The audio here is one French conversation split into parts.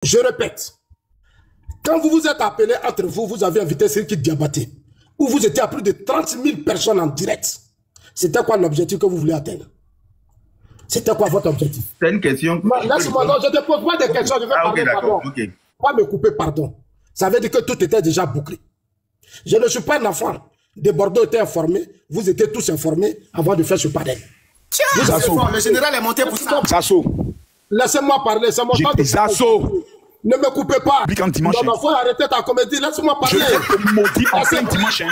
Je répète, quand vous vous êtes appelé entre vous, vous avez invité Sidiki Diabaté, où vous étiez à plus de 30 000 personnes en direct. C'était quoi l'objectif que vous voulez atteindre? C'était quoi votre objectif? C'est une question. Laisse-moi, non, je ne te pose pas de questions, je vais parler, pardon. Okay. Pas me couper, pardon. Ça veut dire que tout était déjà bouclé. Je ne suis pas un enfant. De Bordeaux était informé, vous étiez tous informés avant de faire ce panel. Tiens, le général est monté pour ça. Zasso. Laissez-moi parler, c'est mon temps de Zasso. Ne me coupez pas. Non, non, faut arrêter ta comédie, laisse-moi parler. Je vais te maudire en plein dimanche.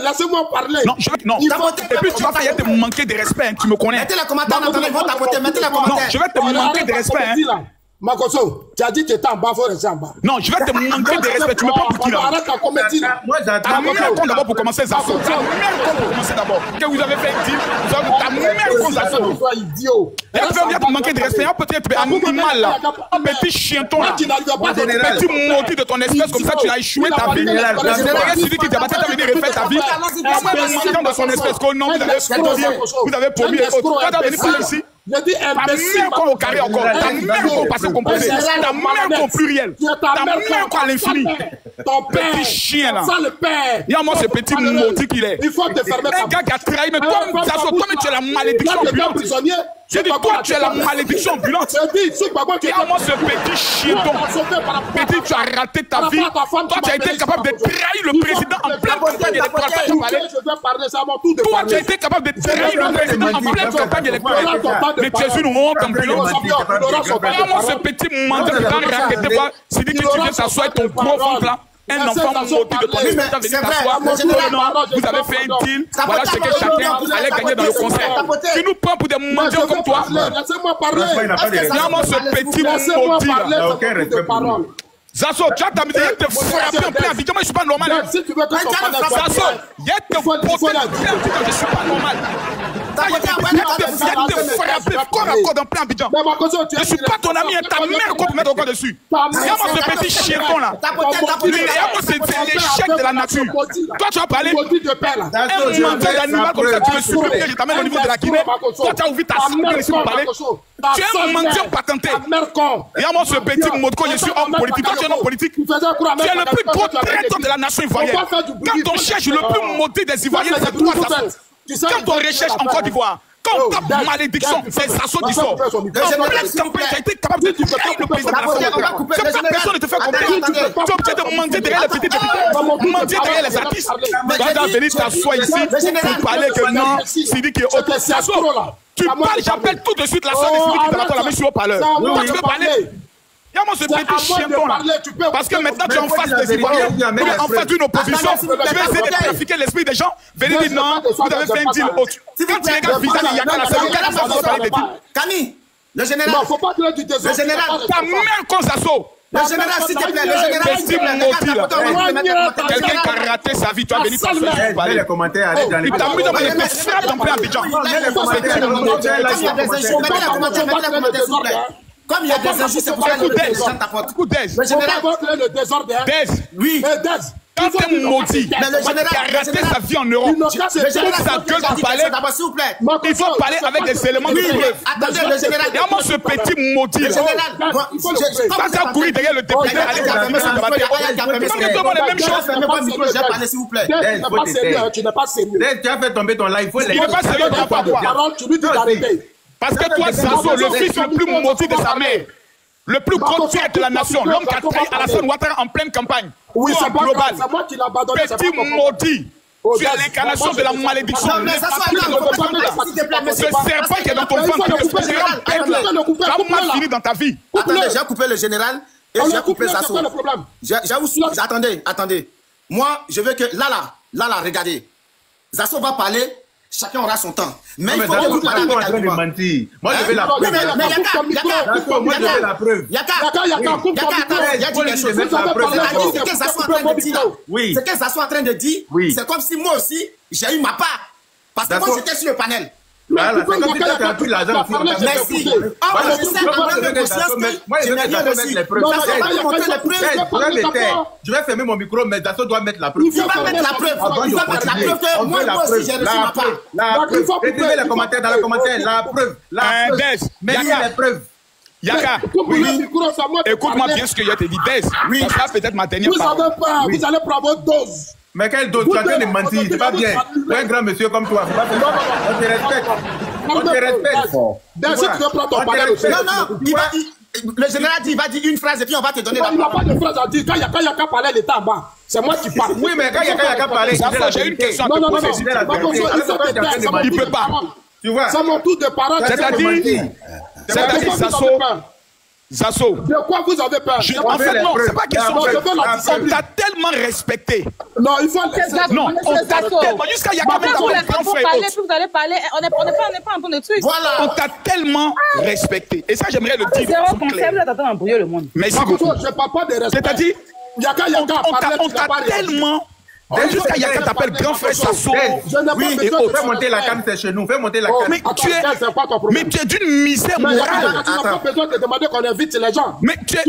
Laissez-moi parler. Non, non. Et puis tu vas faire te manquer de respect, hein, tu me connais. Mettez les commentaires, attendez, ils vont tapoter, mettez les commentaires. Non, je vais te manquer de respect. Hein. Makoso, tu as dit que tu étais en bas, il faut rester en bas. Non, je vais te manquer de respect, tu me prends pour qui là? Arrête ta comédie là. Moi ta mère compte d'abord pour commencer ça. Ta mère compte pour commencer d'abord. Que vous avez fait un deal, ta mère compte ça. Sois idiot. Il va te manquer de respect, peut-être un animal là. Un petit chienton là. Petit maudit de ton espèce, comme ça tu as échoué ta vie. Regarde celui qui t'a battu, t'as venu refaire ta vie. Un de son espèce, qu'au nom vous avez promis. Toi t'as venu par ici. Je dis imbécile. Ta mère qu'on au carré encore. Ta mère qu'on passe au composé. Ta mère qu'on pluriel. Ta mère qu'on à l'infini. Ton père. Petit chien là. Ça le père. Il y a moi ce petit maudit qu'il est. Il faut te fermer. Un gars qui a trahi. Mais toi, tu es la malédiction ambulante. J'ai dit, toi, tu es la malédiction ambulante. Il y a moi ce petit chienton. Petit, tu as raté ta vie. Toi, tu as été capable de trahir le président en pleine campagne électorale. Toi, tu as été capable de trahir le président en pleine campagne électorale. Mais tu es une honte ambulante. Il y a moi ce petit mandat qui t'a raquetté. C'est dit que tu viens s'asseoir ton gros ventre là. Un enfant maudit de ton espèce venu t'asseoir. Vous avez fait un deal. Voilà ce que chacun allait gagner dans le concert. Tu nous prends pour des mendiants comme toi. Laissez-moi parler. Regarde-moi ce petit maudit là. Zasso, tu as ta misère, il te frapper en plein Abidjan, moi je suis pas normal. Zasso, il te frapper en plein Abidjan, je suis pas normal. Il te frapper corps à corps en plein Abidjan. Je suis pas ton ami, ta mère qu'on peut mettre encore dessus. Regarde-moi ce petit chienton là. Regarde-moi c'est l'échec de la nature. Toi tu vas parler un menteur d'animal comme ça, tu veux souffler, je t'amène au niveau de la Guinée. Toi tu as ouvert ta cible ici pour parler. Tu es un menteur patenté. Regarde-moi ce petit motko, je suis homme politique. Tu es un homme politique. Tu es le plus gros traiteur de la nation ivoirienne. Quand on cherche le plus maudit des Ivoiriens, c'est toi, Zasso. Quand on recherche en Côte d'Ivoire, quand on tape malédiction, c'est Zasso qui sort. En pleine campagne, tu as été capable de trahir le président de la Nation. Personne ne te fait comprendre. Tu es obligé de mentir derrière les petits députés, mentir derrière les artistes. Quand tu as venu t'asseoir ici pour parler que non, Sidi qui est autre. Zasso, tu parles, j'appelle tout de suite la soeur de Sidi qui t'attend la main sur le haut-parleur. Toi, tu veux parler? Regarde-moi ce petit chienton là. Parce que maintenant tu es en face des Ivoiriens, en face d'une opposition. Tu veux essayer de trafiquer l'esprit des gens. Venez dire non, vous avez fait un deal autre. Quand tu regardes Visa de Yaka, la seule ça va parler de deal. Camille, le général. Non, faut pas dire du désordre. Le général. Ta mère comme Zasso. Le général, s'il te plaît, le général. Petit maudit là. Quelqu'un qui a raté sa vie, tu as venu t'asseoir pour parler. Les commentaires, allez dans les commentaires. Il t'a mis dans les frappes en plein Abidjan. Comme il y a des injustes, c'est pour ça que les gens tapotent. Le général va créer le désordre. Oui. Quand t'es maudit, qui a raté sa vie en Europe, il faut parler avec des éléments de preuve. Attendez, le général. Regarde-moi ce petit maudit. Le général. Quand tu as couru derrière le député, allez confirmer son débat. Parce que tout le monde est la même chose. J'ai parlé, s'il vous plaît. Tu n'es pas sérieux. Tu as fait tomber ton live. Tu n'es pas sérieux, tu n'as pas quoi. Tu lui dis d'arrêter. Parce que toi, Zasso, le fils le plus maudit de sa mère, le plus gros traître de la nation, l'homme qui a trahi Alassane Ouattara en pleine campagne. Oui, c'est global. moi qui l'ai abandonné. Petit maudit. Tu es l'incarnation de la malédiction. Ce serpent qui est dans ton ventre, tu as mal fini dans ta vie. Attendez, j'ai coupé le général et j'ai coupé Zasso. Attendez. Moi, je veux que là, regardez. Zasso va parler. Chacun aura son temps. Mais il faut que vous parlez avec argument. Moi, je veux la preuve. Mais Yaka, il y a dit quelque chose. Ce que Zasso est en train de dire, ce que Zasso est en train de dire, c'est comme si moi aussi, j'ai eu ma part. Parce que moi, j'étais sur le panel. Voilà, c'est comme si tu as pris l'argent. Merci. Je sais en pleine conscience que je n'ai rien reçu. Je vais fermer mon micro, mais Zasso doit mettre la preuve. Il va mettre la preuve. Il va mettre la preuve que moi aussi, j'ai reçu ma part. La preuve. Écrivez les commentaires dans les commentaires. La preuve. Mais il y a les preuves. Yaka, écoute-moi bien ce que je te dis. Dez, ça sera peut-être ma dernière parole. Vous avez peur, vous allez prendre votre dose. Mais quelle dose? Tu as train de mentir, c'est pas bien. Tu es un grand monsieur comme toi. On te respecte. On te respecte. Si tu veux prendre ton palais aussi. Non, le général dit, il va dire une phrase et puis on va te donner la parole. Il n'a pas de phrase à dire. Quand Yaka parlait, il était en bas. C'est moi qui parle. Oui, mais quand Yaka parlait, j'ai une question à te poser. Il ne peut pas. Tu vois? C'est mon tour de parole. C'est-à-dire, Zasso. De quoi vous avez peur? En fait, non, c'est pas question. On t'a tellement respecté. Non, il faut... Non, on t'a tellement... Jusqu'à Yaka, même dans le grand frère. Vous allez parler, on n'est pas en train de truc. Voilà. On t'a tellement respecté. Et ça, j'aimerais le dire. Zéro concept, là, t'attends d'embrouiller le monde. Merci beaucoup. Je ne parle pas de respect. C'est-à-dire, on t'a tellement... Jusqu'à Yaka t'appelle grand frère Zasso. Oui, et autres. Fais monter la canne, c'est chez nous. Fais monter la canne. Mais tu es d'une misère morale. Tu n'as pas besoin de demander qu'on invite les gens. Mais tu es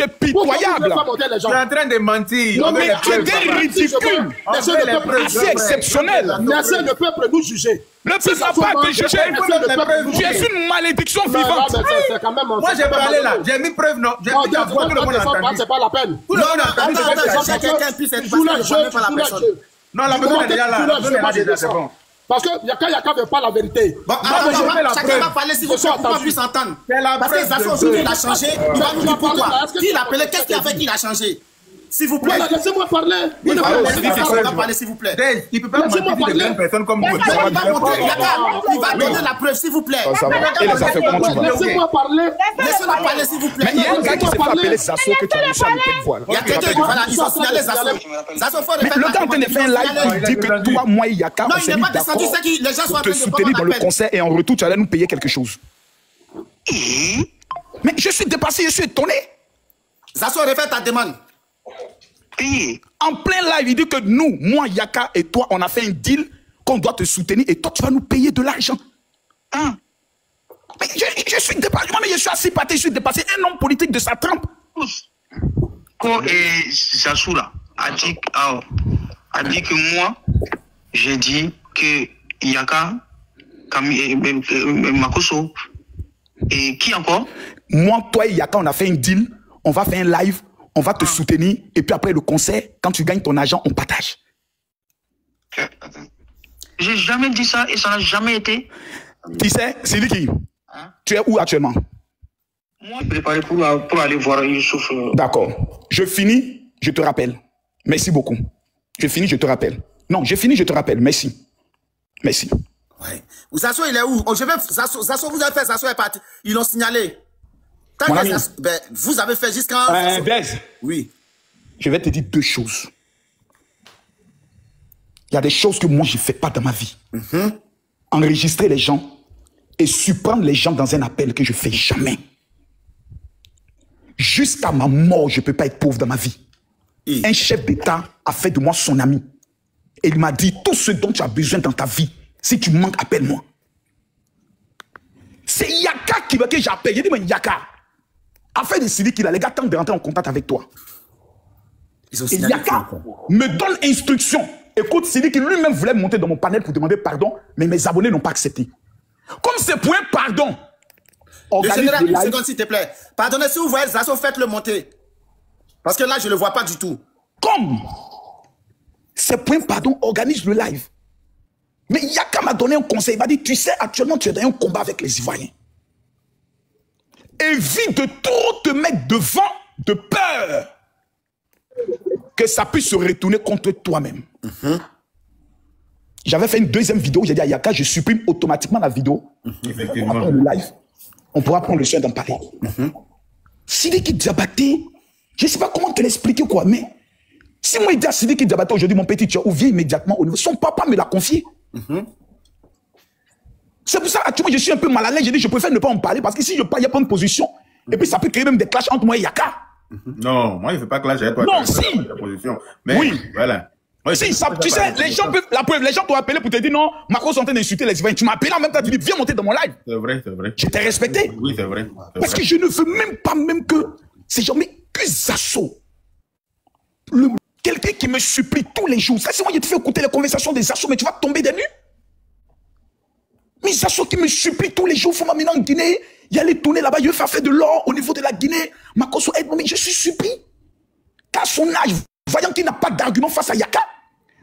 pitoyable. Tu es en train de mentir. Mais tu es des ridicules. C'est exceptionnel. Laissez le peuple nous juger. Le peuple n'a pas à te juger. Tu es une malédiction vivante. Moi, j'ai parlé là. J'ai mis preuve, non. J'ai mis la voix, tout le monde a entendu. C'est pas la peine. Non, attends, quelqu'un puisse être pas la personne. Non, la personne est déjà là. C'est bon. Parce que Yaka veut pas la vérité. Bon, chacun va parler si vous puisse entendre. Parce que Zasso, aujourd'hui, il a changé. Il va nous dire pourquoi. Qui l'a appelé? Qu'est-ce qui a fait qu'il a changé? S'il vous plaît. Laissez-moi parler. Il va parler, s'il vous plaît. Il peut pas mentir de grandes personnes comme vous. Il va donner la preuve, s'il vous plaît. Laissez-moi parler. Laissez-moi parler, s'il vous plaît. Il y a un gars qui s'est fait appeler Zasso que tu as réussi à mettre une voix. Il y a quelqu'un, voilà, ils ont signalé Zasso. Mais le gars en train de faire un live, il dit que toi, moi et Yaka, on s'est mis d'accord pour te soutenir dans le concert et en retour, tu allais nous payer quelque chose. Mais je suis dépassé, je suis étonné. Zasso, refais ta demande. En plein live, il dit que nous, moi, Yaka et toi, on a fait un deal qu'on doit te soutenir et toi, tu vas nous payer de l'argent. Mais je suis dépassé, moi, mais je suis assez pâté, je suis dépassé. Un homme politique de sa trempe. Quand Zasso là a dit que moi, j'ai dit que Yaka, Makoso, et qui encore? Moi, toi et Yaka, on a fait un deal, on va faire un live. On va te soutenir et puis après le concert, quand tu gagnes ton argent, on partage. J'ai jamais dit ça et ça n'a jamais été. Tu sais, c'est lui qui. Tu es où actuellement? Moi, je préparé pour aller voir Youssouf. D'accord. Je finis, je te rappelle. Merci beaucoup. Je finis, je te rappelle. Non, j'ai fini, je te rappelle. Merci. Merci. Ouais. Zasso, il est où? Zasso, vous avez fait Zasso est parti. Ils l'ont signalé. Vous avez fait jusqu'à... Blaise. Oui. Je vais te dire deux choses. Il y a des choses que moi, je ne fais pas dans ma vie. Enregistrer les gens et surprendre les gens dans un appel que je ne fais jamais. Jusqu'à ma mort, je ne peux pas être pauvre dans ma vie. Un chef d'État a fait de moi son ami. Et il m'a dit, tout ce dont tu as besoin dans ta vie, si tu manques, appelle-moi. C'est Yaka que j'appelle. J'ai dit, mais Yaka, afin de décider qu'il a les gars tentent de rentrer en contact avec toi. Et Yaka me donne instruction. Écoute, Sidi qui lui-même voulait monter dans mon panel pour demander pardon, mais mes abonnés n'ont pas accepté. Comme c'est pour un pardon. Le général, une seconde s'il te plaît. Pardonnez, si vous voyez Zasso, faites-le monter. Parce que là, je ne le vois pas du tout. Comme c'est pour un pardon, organise le live. Mais Yaka m'a donné un conseil. Il m'a dit, tu sais, actuellement, tu es dans un combat avec les Ivoiriens. Évite de trop te mettre devant de peur que ça puisse se retourner contre toi-même. J'avais fait une deuxième vidéo, j'ai dit à Yaka, je supprime automatiquement la vidéo. Effectivement. Après le live, on pourra prendre le soin d'en parler. Sidiki Diabaté, je ne sais pas comment te l'expliquer quoi, mais si moi je dis à Sidiki Diabaté aujourd'hui, mon petit, tu as ouvert immédiatement au niveau, son papa me l'a confié. C'est pour ça, actuellement, je suis un peu mal à l'aise. J'ai dit, je préfère ne pas en parler parce que si je parle, il y a pas de position. Et puis, ça peut créer même des clashs entre moi et Yaka. Non, moi, il ne fait pas clash avec toi. Non, si. Mais, oui. Voilà. Si, ça, tu sais, les gens peuvent, la preuve, les gens t'ont appelé pour te dire non, Macron sont en train d'insulter les Ivoiriens. Tu m'as appelé en même temps, tu dis, viens monter dans mon live. C'est vrai, c'est vrai. Je t'ai respecté. Oui, c'est vrai. Parce que je ne veux même pas, que ces gens, mais que Zasso. Quelqu'un qui me supplie tous les jours. Ça, c'est moi qui te fais écouter les conversations des Zasso, mais tu vas tomber des nues. Mais Zasso qui me supplie tous les jours, il faut m'amener en Guinée, y aller tourner là-bas, je vais faire de l'or au niveau de la Guinée. Makosso, aide-moi, mais je suis supplie. Qu'à son âge, voyant qu'il n'a pas d'argument face à Yaka,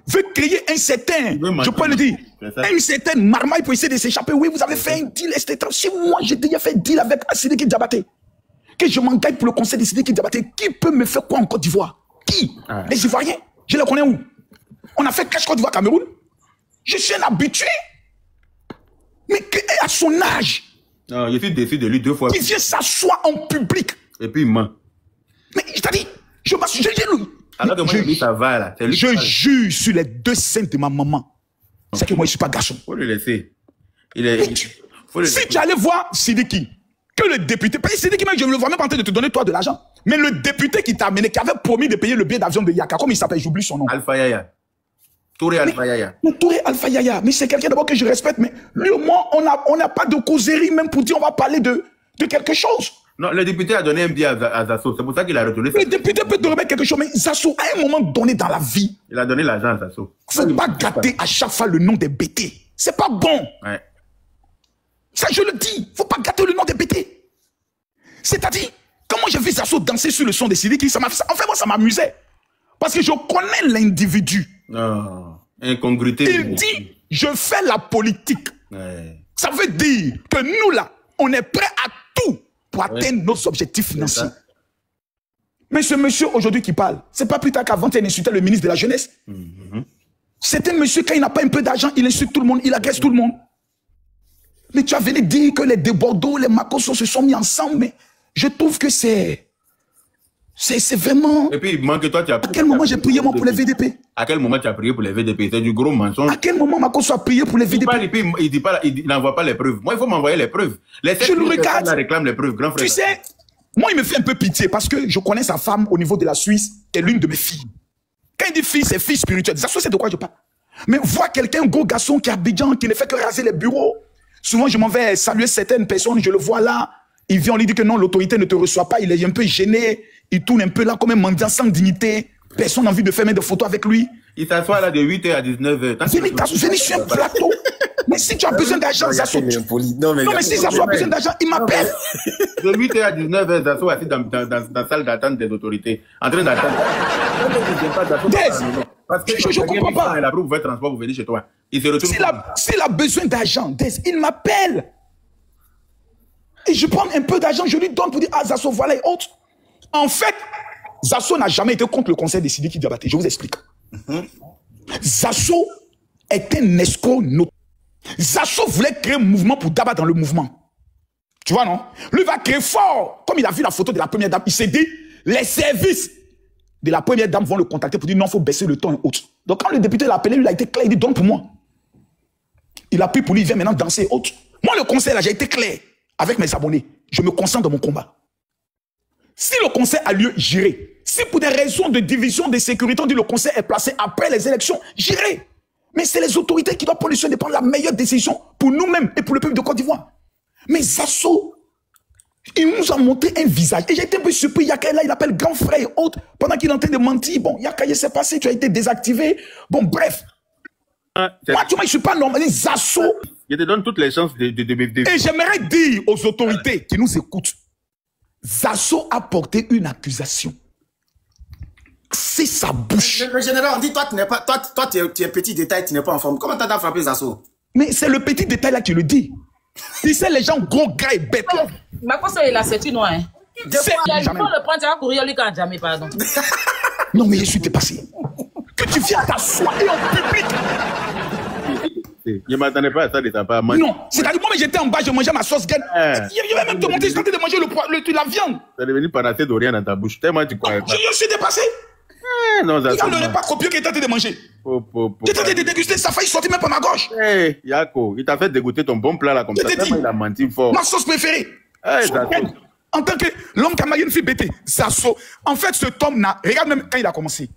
veut créer un certain, je peux le dire, un certain marmaille pour essayer de s'échapper. Oui, vous avez fait un deal, etc. Si moi, j'ai déjà fait un deal avec Sidiki Diabaté, que je m'engage pour le conseil de Sidiki Diabaté, qui peut me faire quoi en Côte d'Ivoire? Qui? Les Ivoiriens? Je les connais où? On a fait cash Côte d'Ivoire Cameroun. Je suis un habitué. Mais à son âge, non, je suis déçu de lui 2 fois. Il vient s'asseoir en public. Et puis il ment. Mais je t'ai dit, alors que moi, lui, ça va là. Lui je jure sur les 2 seins de ma maman. C'est que moi, je ne suis pas garçon. Faut le laisser. Si tu allais voir Sidiki, que le député, parce que Sidiki, je ne le vois même pas en train de te donner toi de l'argent. Mais le député qui t'a amené, qui avait promis de payer le billet d'avion de Yaka, comment il s'appelle? J'oublie son nom. Alpha Yaya. Touré Alpha Yaya. Mais Touré Alpha Yaya, mais c'est quelqu'un d'abord que je respecte, mais lui au moins, on n'a pas de causerie même pour dire on va parler de quelque chose. Non, le député a donné un billet à Zasso, c'est pour ça qu'il a retourné. Le député peut te remettre quelque chose, mais Zasso, à un moment donné dans la vie, il a donné l'argent à Zasso. Il ne faut pas gâter à chaque fois le nom des BT. C'est pas bon. Ouais. Ça, je le dis, il ne faut pas gâter le nom des BT. C'est-à-dire, comment j'ai vu Zasso danser sur le son des Sidiki, en fait, moi, ça m'amusait. Parce que je connais l'individu. Non, incongruité. Il dit, je fais la politique. Ouais. Ça veut dire que nous, là, on est prêts à tout pour atteindre nos objectifs financiers. Mais ce monsieur aujourd'hui qui parle, c'est pas plus tard qu'avant il insultait le ministre de la Jeunesse. C'est un monsieur, quand il n'a pas un peu d'argent, il insulte tout le monde, il agresse tout le monde. Mais tu as venu dire que les Debordeaux, les Makosso se sont mis ensemble, mais je trouve que c'est vraiment... Et puis, il manque que toi, tu as... À quel moment j'ai prié moi pour les VDP? À quel moment tu as prié pour les VDP? C'est du gros mensonge. À quel moment Makosso a prié pour les VDP? Il n'envoie pas les preuves. Moi, il faut m'envoyer les preuves. Je le regarde. Réclame les preuves, grand frère. Tu sais, moi, il me fait un peu pitié parce que je connais sa femme au niveau de la Suisse et l'une de mes filles. Quand il dit fille, c'est fille spirituelle. Ça, c'est de quoi je parle. Mais voir quelqu'un, un gros garçon qui est à Abidjan, qui ne fait que raser les bureaux. Souvent, je m'en vais saluer certaines personnes, je le vois là. Il vient, on lui dit que non, l'autorité ne te reçoit pas. Il est un peu gêné. Il tourne un peu là comme un mendiant sans dignité. Personne n'a envie de faire des photos avec lui. Il s'assoit là de 8h à 19h. Venez sur un plateau. Mais si tu as besoin d'argent, Zasso. Non, mais si Zasso a besoin d'argent, il m'appelle. De 8h à 19h, Zasso assis dans la salle d'attente des autorités. En train d'attendre. Parce que je ne comprends pas. Il a pris pour faire transport pour venir chez toi. Il se retourne. S'il a besoin d'argent, il m'appelle. Et je prends un peu d'argent, je lui donne pour dire, ah, Zasso, voilà et autres. En fait, Zasso n'a jamais été contre le conseil de Sidiki Diabaté. Je vous explique. Zasso est un escroc notoire. Zasso voulait créer un mouvement pour Daba dans le mouvement. Tu vois, non? Lui va créer fort. Comme il a vu la photo de la première dame, il s'est dit, les services de la première dame vont le contacter pour dire, non, il faut baisser le ton et autres. Donc quand le député l'a appelé, lui, il a été clair, il dit, donne pour moi. Il a pris pour lui, il vient maintenant danser et autres. Moi, le conseil, là, j'ai été clair avec mes abonnés. Je me concentre dans mon combat. Si le conseil a lieu, j'irai. Si pour des raisons de division de sécurité, on dit le conseil est placé après les élections, j'irai. Mais c'est les autorités qui doivent prendre le soin de prendre la meilleure décision pour nous-mêmes et pour le peuple de Côte d'Ivoire. Mais Zasso, il nous a montré un visage. Et j'ai été un peu surpris. Yaka là, il appelle grand frère et autres pendant qu'il est en train de mentir. Bon, Yaka, il s'est passé, tu as été désactivé. Bon, bref. Moi, tu vois, je ne suis pas normal. Zasso. Je te donne toutes les chances de... Et j'aimerais dire aux autorités qui nous écoutent, Zasso a porté une accusation. C'est sa bouche. Le général, on dit, toi, tu es petit détail, tu n'es pas en forme. Comment t'as frappé Zasso? Mais c'est le petit détail là qui le dit. Tu sais, les gens gros, gras et bêtes. Mais quoi ça, il a c'est une noix. Il faut le prendre, tu vas courir lui quand jamais, pardon. Non, mais je suis dépassé. Que tu viens t'asseoir et en public. Je ne m'attendais pas à ça de ta part. Non, c'est-à-dire moi, j'étais en bas, je mangeais ma sauce gaine. Je vais même te montrer, je suis en train de manger la viande. Ça est devenu panacée de rien dans ta bouche. Tellement tu crois. Je suis dépassé. Non, il n'aurait pas copié qu'il était en train de manger. J'étais en train de déguster, ça a failli sortir même par ma gorge. Hey, Yako, il t'a fait dégoûter ton bon plat là comme ça. Il a menti fort. Ma sauce préférée. Hey, en tant que l'homme qui a marié une fille bêtée, Zasso. En fait, ce homme n'a. Regarde même quand il a commencé.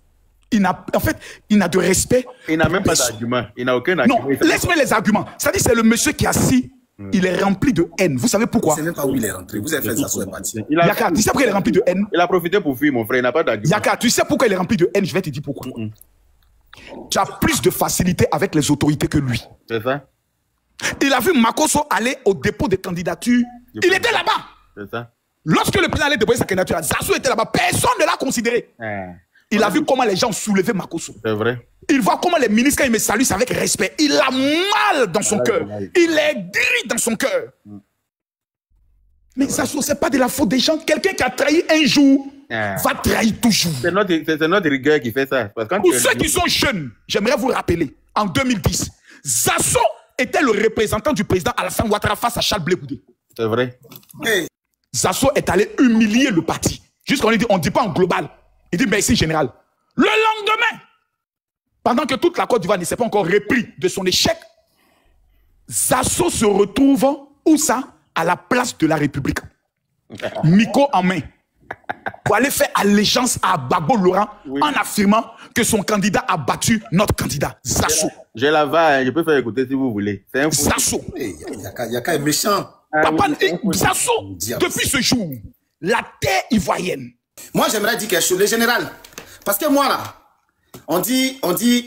En fait, il n'a de respect. Il n'a même pas d'argument. Il n'a aucun argument. Non, laisse-moi les arguments. C'est-à-dire, c'est le monsieur qui est assis. Il est rempli de haine. Vous savez pourquoi? Je ne sais même pas où il est rentré. Vous avez fait Zasso est parti. Yaka, tu sais pourquoi il est rempli de haine? Il a profité pour fuir, mon frère. Il n'a pas d'argument. Yaka, tu sais pourquoi il est rempli de haine? Je vais te dire pourquoi. Tu as plus de facilité avec les autorités que lui. C'est ça? Il a vu Makosso aller au dépôt de candidature. Il était là-bas. C'est ça. Lorsque le président allait déposer sa candidature, Zasso était là-bas. Personne ne l'a considéré. Il a vu comment les gens soulevaient Makosso. C'est vrai. Il voit comment les ministres, quand ils me saluent, c'est avec respect. Il a mal dans son cœur. Il est gris dans son cœur. Mais Zasso, ce n'est pas de la faute des gens. Quelqu'un qui a trahi un jour va trahir toujours. C'est notre rigueur qui fait ça. Parce que pour ceux qui sont jeunes, j'aimerais vous rappeler, en 2010, Zasso était le représentant du président Alassane Ouattara face à Charles Blé Goudé. C'est vrai. Zasso est allé humilier le parti. Jusqu'on dit, on ne dit pas en global. Il dit merci général. Le lendemain, pendant que toute la Côte d'Ivoire ne s'est pas encore repris de son échec, Zasso se retrouve, où ça? À la place de la République. Micro en main. Pour aller faire allégeance à Gbagbo Laurent en affirmant que son candidat a battu notre candidat. Zasso. J'ai la va, je peux faire écouter si vous voulez. C'est un fou. Zasso. Yaka est méchant. Papa, Zasso, depuis ce jour, la terre ivoirienne. Moi, j'aimerais dire quelque chose. Le général, parce que moi, là, on dit,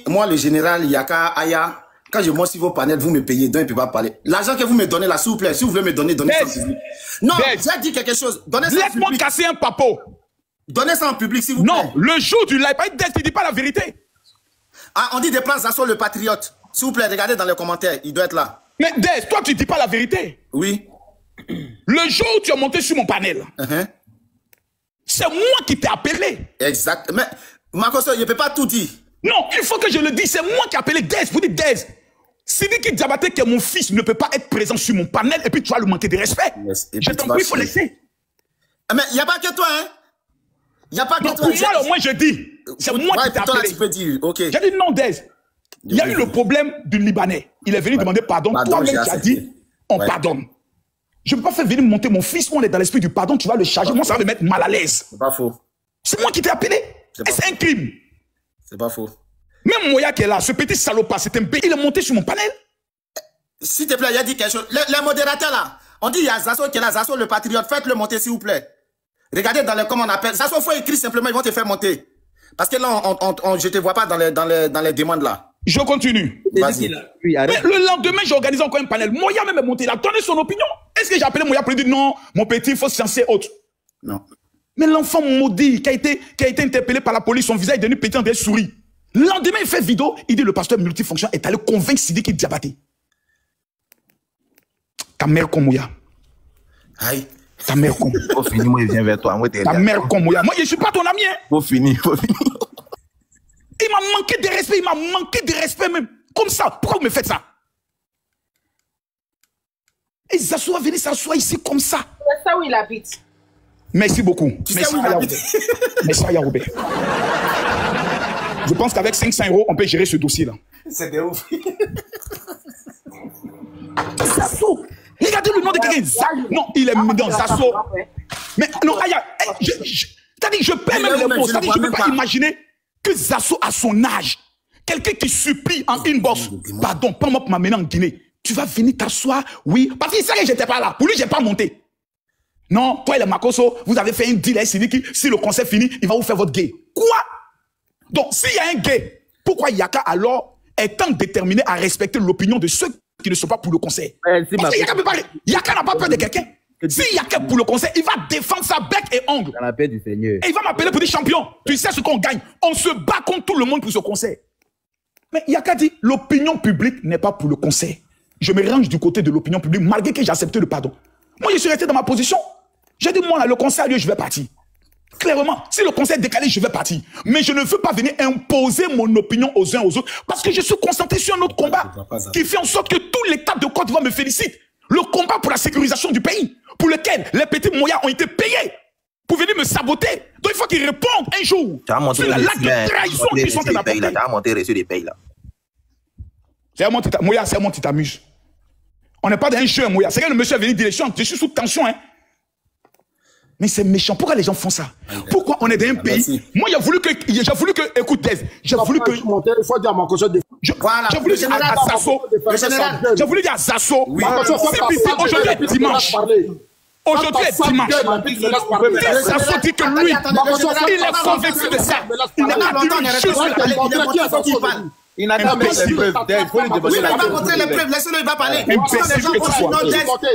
moi, le général Yaka Aya, quand je monte sur vos panels, vous me payez, donc il ne peut pas parler. L'argent que vous me donnez là, s'il vous plaît, si vous voulez me donner, donnez ça en public. Non, j'ai dit quelque chose. Donnez ça en public. Laisse-moi casser un papo. Donnez ça en public, s'il vous plaît. Non, le jour du live, tu ne dis pas la vérité. Ah, on dit de prendre Zasso le patriote. S'il vous plaît, regardez dans les commentaires, il doit être là. Mais Des, toi, tu ne dis pas la vérité. Oui. Le jour où tu as monté sur mon panel, c'est moi qui t'ai appelé. Exact. Mais, Makosso, je ne peux pas tout dire. Non, il faut que je le dise. C'est moi qui ai appelé Des. Vous dites Des. Sidiki Diabaté, que mon fils ne peut pas être présent sur mon panel et puis tu vas lui manquer de respect. Je t'en prie, il faut laisser. Mais il n'y a pas que toi, hein. Il n'y a pas que toi. Pour moi, au moins, je dis. C'est moi qui t'ai appelé. Tu peux dire, ok. J'ai dit non, Des. Il y a eu le problème du Libanais. Il est venu demander pardon. Toi-même, tu as dit, on pardonne. Je ne peux pas faire venir monter mon fils. On est dans l'esprit du pardon. Tu vas le charger. Moi, ça va me mettre mal à l'aise. C'est pas faux. C'est moi qui t'ai appelé. Et c'est un crime. C'est pas faux. Même Moya qui est là, ce petit salopard, c'est un bébé. Il est monté sur mon panel. S'il te plaît, il a dit quelque chose. Les modérateurs là, on dit il y a Zasso qui est là, Zasso le patriote. Faites-le monter, s'il vous plaît. Regardez dans les comment on appelle. Zasso, il faut écrire simplement, ils vont te faire monter. Parce que là, je ne te vois pas dans les demandes là. Je continue. Vas-y. Mais le lendemain, j'ai organisé encore un panel. Moya même est monté. Il a donné son opinion. Est-ce que j'ai appelé Moya pour lui dire non, mon petit, il faut se censer autre? Non. Mais l'enfant maudit qui a été interpellé par la police, son visage est devenu petit en des souris. Le lendemain, il fait vidéo, il dit le pasteur multifonction est allé convaincre Sidiki Diabaté. Ta mère comme Moya. Aïe. Ta mère comme. Faut finir, moi, je viens vers toi. Ta mère comme Moya. Moi, je ne suis pas ton ami. Hein. Faut finir, faut finir. Il m'a manqué de respect, il m'a manqué de respect même. Comme ça. Pourquoi vous me faites ça? Et Zasso va venir s'asseoir ici comme ça. C'est ça où il habite. Merci beaucoup. Merci à Robert. Je pense qu'avec 500 €, on peut gérer ce dossier-là. C'est de ouf. Zasso. Regardez le nom de quelqu'un. Non, il est dans Zasso. Mais non, Aya, c'est-à-dire, je perds même les mots. C'est-à-dire, je ne peux pas imaginer que Zasso, à son âge, quelqu'un qui supplie en inbox, pardon, prends-moi pour m'amener en Guinée. Tu vas venir t'asseoir, oui. Parce qu'il sait que je n'étais pas là. Pour lui, je n'ai pas monté. Non, toi et le Makosso, vous avez fait une deal à Sidiki. Si le concert finit, il va vous faire votre gay. Quoi? Donc, s'il y a un gay, pourquoi Yaka alors est tant déterminé à respecter l'opinion de ceux qui ne sont pas pour le concert? Parce que Yaka peut parler. Yaka n'a pas peur de quelqu'un. Si Yaka pour le concert, il va défendre sa bec et ongle. Dans la paix du Seigneur. Et il va m'appeler pour dire champion. Tu sais ce qu'on gagne. On se bat contre tout le monde pour ce concert. Mais Yaka dit, l'opinion publique n'est pas pour le concert. Je me range du côté de l'opinion publique, malgré que j'ai accepté le pardon. Moi, je suis resté dans ma position. J'ai dit, moi, là, le concert a lieu, je vais partir. Clairement, si le concert est décalé, je vais partir. Mais je ne veux pas venir imposer mon opinion aux uns aux autres, parce que je suis concentré sur un autre combat qui fait en sorte que tout l'État de Côte d'Ivoire me félicite. Le combat pour la sécurisation du pays, pour lequel les petits moyens ont été payés pour venir me saboter. Donc il faut qu'ils répondent un jour sur la l'acte de trahison qu'ils sont en train d'apporter. Tu as monté reçu des payes là. C'est un moment tu t'amuses. On n'est pas dans un jeu, Moya. C'est que le monsieur est venu dire je suis sous tension, hein. Mais c'est méchant. Pourquoi les gens font ça? Pourquoi on est dans un pays? Moi, j'ai voulu que, écoute, j'ai voulu que. Il faut dire à Makosso de. J'ai voulu dire à Zasso. J'ai voulu dire à Zasso. Aujourd'hui est dimanche. Aujourd'hui est dimanche. Zasso dit que lui, il est convaincu de ça. Il n'a pas dit juste la vérité. Il n'a pas mis les preuves. Il faut lui demander il va montrer les preuves. Laissez-le, il va parler.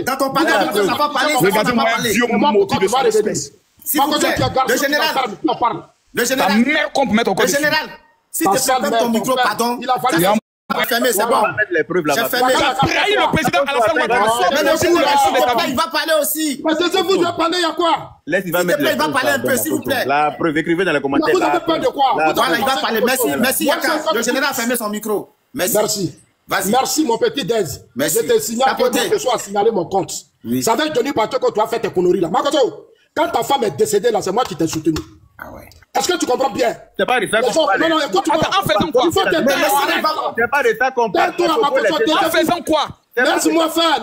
Dans ton palais, on n'a pas parlé. Regardez-moi un vieux mot de son espèce. S'il vous plaît, le général. Ta mère qu'on peut mettre au code. Le général, si tu fermes ton micro, pardon. Il a fallu fermer, c'est bon. J'ai fermé. Le président Alassane Ouattara. Mais le général, il va parler aussi. Mais c'est ça, vous avez parlé, il y a quoi? Il va parler un peu, s'il vous plaît. La preuve, écrivez dans les commentaires. Vous avez peur de quoi? Voilà, il va parler. Merci, Yaka. Le général a fermé son micro. Merci. Vas-y. Merci, mon petit Dez. Merci. Je te signale que je sois signalé mon compte. Ça va être tenu par toi que tu as fait tes conneries là. Makoto, quand ta femme est décédée là, c'est moi qui t'ai soutenu. Ah ouais. Est-ce que tu comprends bien? C'est pas de ça qu'on parle. Non, écoute-moi. En faisant quoi? C'est pas de ça qu'on parle. En faisant quoi? Laisse-moi faire.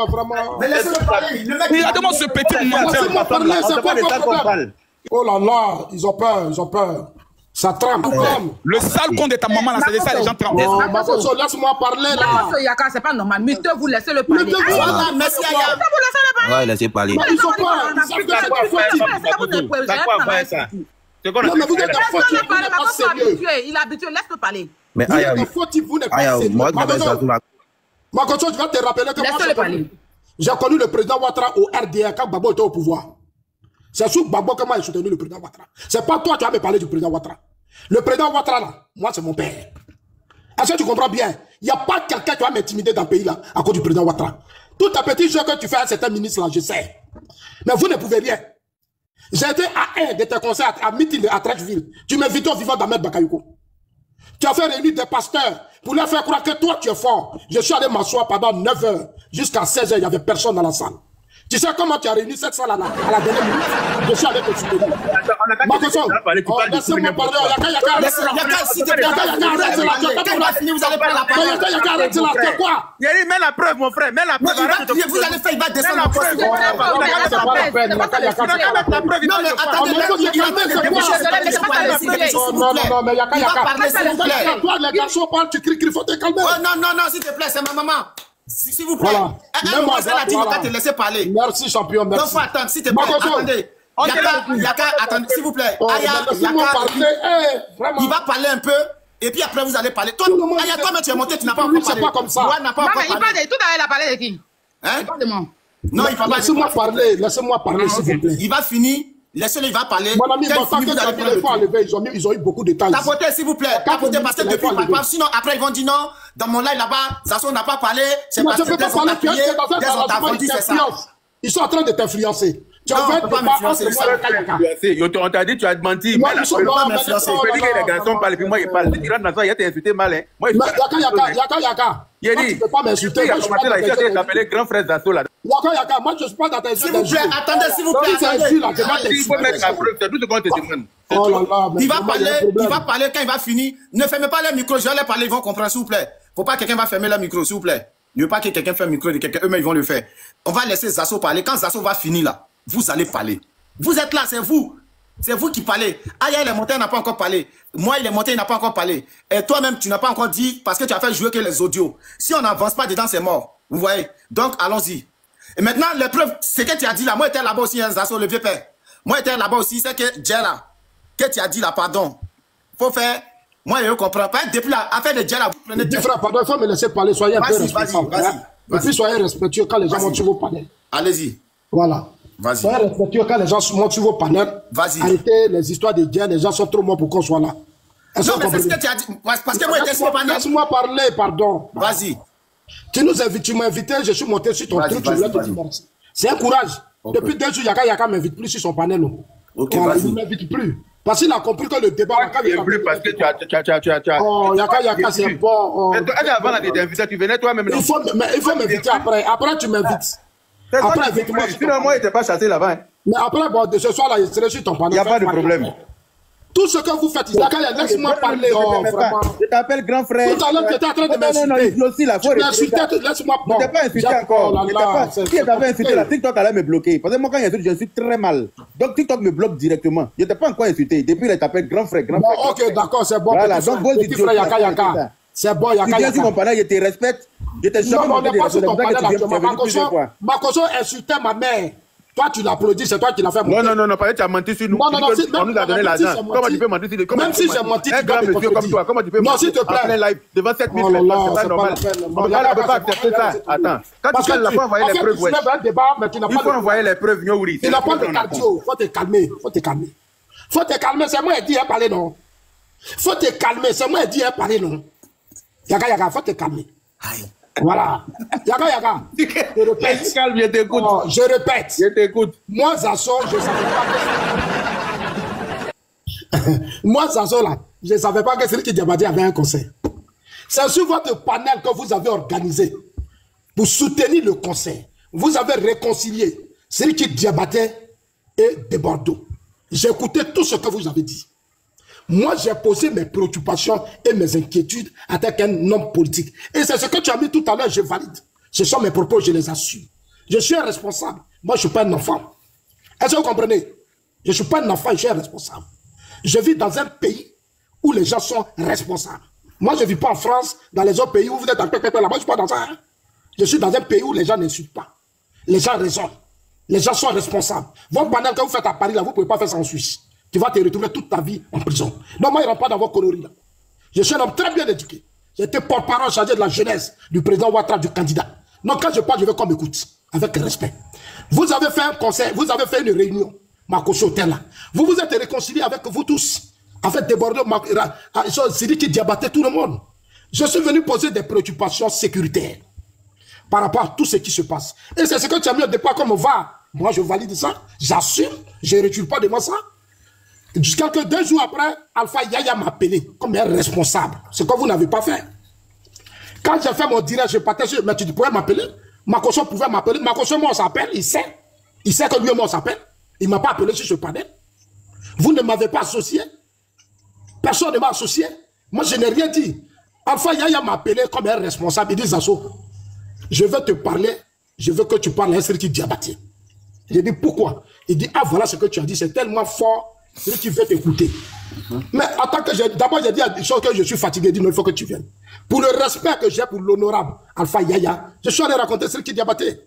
Vraiment. Mais laisse-le parler. Regardez-moi ce petit menteur. Laisse-moi parler, c'est pas votre problème. Oh là là, ils ont peur. Ça tremble. Le sale con de ta maman là, c'est de ça les gens tremblent. Laisse-moi parler là. Yaka, c'est pas normal. Mutez-vous, laissez-le parler. Merci, Yaka. Ouais, laissez parler. Ils sont pas. Non, mais vous êtes un fautif, vous n'êtes pas sérieux. Il est habitué, laisse-le parler. Mais Vous êtes un fautif, vous n'êtes pas sérieux. Makoto, je vais te rappeler que j'ai connu le président Ouattara au RDA quand Gbagbo était au pouvoir. C'est sous Gbagbo que moi j'ai soutenu le président Ouattara. C'est pas toi qui vas me parler du président Ouattara. Le président Ouattara là, moi c'est mon père. Est-ce que tu comprends bien? Il n'y a pas quelqu'un qui va m'intimider dans le pays là à cause du président Ouattara. Tout un petit jeu que tu fais à certains ministres là, je sais. Mais vous ne pouvez rien. J'ai été à un de tes concerts à meeting à Trècheville. Tu m'invites au vivant d'Ahmed Bakayoko. Tu as fait réunir des pasteurs pour leur faire croire que toi tu es fort. Je suis allé m'asseoir pendant 9 heures. Jusqu'à 16 heures, il n'y avait personne dans la salle. Tu sais comment tu as réuni cette salle à la dernière minute? Je suis allé te soutenir. Makoso, laissez-moi parler. Yaka, s'il te plaît. Quand il va finir, vous allez prendre la parole. Yaka, arrêtez là, c'est quoi? Mets la preuve, mon frère. Mets la preuve. Vous allez faire, il va descendre la preuve. Non, mais attendez, non, mais Yaka, toi, les garçons parlent, tu cries, il faut te calmer. Non, s'il te plaît, c'est ma maman. S'il vous plaît. Mademoiselle a dit, on va te laisser parler. Merci, champion, merci. Donc, faut attendre, s'il te plaît. Attendez. Yaka, attendez, s'il vous plaît. Yaka, il va parler un peu. Et puis après, vous allez parler. Toi, Aya, toi-même, tu es monté, tu n'as pas encore parlé. C'est pas comme ça. Moi, n'a pas encore parlé. Il parle de tout à l'heure, il a parlé de qui? Hein? Il parle de moi. Non, il parle pas. Laissez-moi parler, s'il vous plaît. Il va finir. Laissez-le, il va parler. Mon ami, tant que tu as mis les fois enlevés, ils ont eu beaucoup de temps. Tapotez, s'il vous plaît. Tapotez, parce que depuis, sinon, après, ils vont dire non. Dans mon live là-bas, Zasso n'a pas parlé. C'est parce que Dez on t'a payé. Dez on t'a vendu, c'est ça. Ils sont en train de t'influencer. Tu as fait pas m'influencer. On t'a dit, tu as menti. Moi, ils sont pas m'influencer. Je dis que les garçons parlent, puis moi, ils parlent. Tu rentres dans ça, il a été insulté mal. Yaka. Il a dit, tu peux pas m'insulter. il a commencé là, il a appelé grand frère Zasso là. Yaka, moi, je ne suis pas dans tes yeux. S'il vous plaît, attendez, s'il vous plaît. Il faut mettre la preuve, c'est tout ce qu'on te demande. Oh là là, il va parler quand il va finir. Ne fermez pas le micro, je vais leur parler, ils vont comprendre, s'il vous plaît. Faut pas que quelqu'un va fermer le micro, s'il vous plaît. Ne veut pas que quelqu'un ferme le micro de quelqu'un, eux-mêmes ils vont le faire. On va laisser Zasso parler. Quand Zasso va finir là, vous allez parler. Vous êtes là, c'est vous. C'est vous qui parlez. Aya, il est monté, il n'a pas encore parlé. Moi, il est monté, il n'a pas encore parlé. Et toi-même, tu n'as pas encore dit parce que tu as fait jouer que les audios. Si on n'avance pas dedans, c'est mort. Vous voyez? Donc, allons-y. Et maintenant, les preuves, c'est que tu as dit là. Moi, j'étais là-bas aussi, hein, Zasso, le vieux père. Moi, j'étais là-bas aussi, c'est que Djella, que tu as dit là, pardon. Faut faire. Moi, je ne comprends pas. Depuis la affaire de Djella, vous prenez des frères, pardon, il faut me laisser parler. Soyez un peu respectueux. Et puis, soyez respectueux quand les gens montent sur vos panels. Allez-y. Voilà. Soyez respectueux quand les gens montent sur vos panels. Arrêtez les histoires de Djella. Les gens sont trop morts pour qu'on soit là. Non, mais c'est ce que tu as dit. Parce que moi, j'étais sur vos panels. Laisse-moi parler, pardon. Vas-y. Tu m'as invité, je suis monté sur ton truc, je voulais te dire merci. C'est un courage. Depuis 2 jours, Yaka m'invite plus sur son panel. Il ne m'invite plus. Parce qu'il a compris que le débat... plus parce que tu as... Oh, Yaka, c'est bon. Avant la invité, tu venais toi-même. Il faut m'inviter après. Après, tu m'invites. Après, invite-moi. Sinon, moi, il n'était pas chassé là-bas. Mais après, bon, de ce soir-là, je serai sur ton panel. Il n'y a pas de problème. Tout ce que vous faites, laisse-moi parler. Je t'appelle grand frère. Tout à l'heure, tu étais en train de m'insulter. Non, il aussi là. Tu m'insultais, laisse-moi parler. Je t'ai pas insulté encore. Si je t'avais insulté là, TikTok allait me bloquer. Parce que moi, quand il y a je suis très mal. Donc TikTok me bloque directement. Je n'étais pas encore insulté. Depuis, il t'appelle grand frère. Ok, d'accord, c'est bon. Voilà, donc petit frère Yaka. C'est bon, Yaka. Tu viens sur mon panel, je te respecte. Je te non, on n'est pas sur ton panel actuellement. Makoso insultait ma mère. Toi, tu l'applaudis, c'est toi qui l'as fait monter. Non, parce que tu as menti sur nous. Non, on nous a donné l'argent. Comment tu peux mentir sur nous? Même si j'ai menti, un grand monsieur comme toi, comment tu peux mentir en plein live devant 7000 personnes? C'est pas normal. On ne peut pas accepter ça. Attends. Quand tu la fois envoyer les preuves, il faut envoyer les preuves, Nyouri. Tu n'as pas de cardio. Faut te calmer. Faut te calmer. C'est moi qui dis parler, non. Faut te calmer. C'est moi qui dis parler, non. Yaga, faut te calmer. Voilà. Yaga. Je répète. Calme, je t'écoute. Je répète. Je t'écoute. Moi, Zazo, je ne savais pas que... Moi, Zazo, là, je ne savais pas que Siriki Diabaté avait un conseil. C'est sur votre panel que vous avez organisé pour soutenir le conseil. Vous avez réconcilié Siriki Diabaté et de Bordeaux. J'ai écouté tout ce que vous avez dit. Moi, j'ai posé mes préoccupations et mes inquiétudes en tant qu'un homme politique. Et c'est ce que tu as mis tout à l'heure, je valide. Ce sont mes propos, je les assume. Je suis un responsable. Moi, je ne suis pas un enfant. Est-ce que vous comprenez? Je ne suis pas un enfant, je suis un responsable. Je vis dans un pays où les gens sont responsables. Moi, je ne vis pas en France, dans les autres pays où vous êtes en pépé là-bas, je ne suis pas dans ça. Hein? Je suis dans un pays où les gens n'insultent pas. Les gens raisonnent. Les gens sont responsables. Votre panel que vous faites à Paris, là, vous ne pouvez pas faire ça en Suisse. Tu vas te retrouver toute ta vie en prison. Non, moi, il ne rentre pas dans vos conneries là. Je suis un homme très bien éduqué. J'étais porte-parole chargé de la jeunesse du président Ouattara, du candidat. Donc, quand je parle, je veux qu'on m'écoute, avec respect. Vous avez fait un conseil, vous avez fait une réunion, Makoso là. Vous vous êtes réconciliés avec vous tous, avec Desbordeaux, Siriki Diabaté, tout le monde. Je suis venu poser des préoccupations sécuritaires par rapport à tout ce qui se passe. Et c'est ce que tu as mis au départ comme on va. Moi, je valide ça, j'assume, je ne retire pas de moi ça. Jusqu'à que 2 jours après, Alpha Yaya m'a appelé comme un responsable. Ce que vous n'avez pas fait. Quand j'ai fait mon direct, je partais sur... Mais tu pouvais m'appeler. Makoso pouvait m'appeler. Makoso, moi, on s'appelle. Il sait. Il sait que lui et moi, on s'appelle. Il ne m'a pas appelé sur ce panel. Vous ne m'avez pas associé. Personne ne m'a associé. Moi, je n'ai rien dit. Alpha Yaya m'a appelé comme un responsable. Il dit, Zazo, je veux te parler. Je veux que tu parles à un Siriki Diabaté. J'ai dit, pourquoi? Il dit, ah, voilà ce que tu as dit. C'est tellement fort. Celui qui veut t'écouter. Mais en tant que d'abord j'ai dit à des choses que je suis fatigué, dit non, il faut que tu viennes. Pour le respect que j'ai pour l'honorable Alpha Yaya, je suis allé raconter ce qui Diabaté.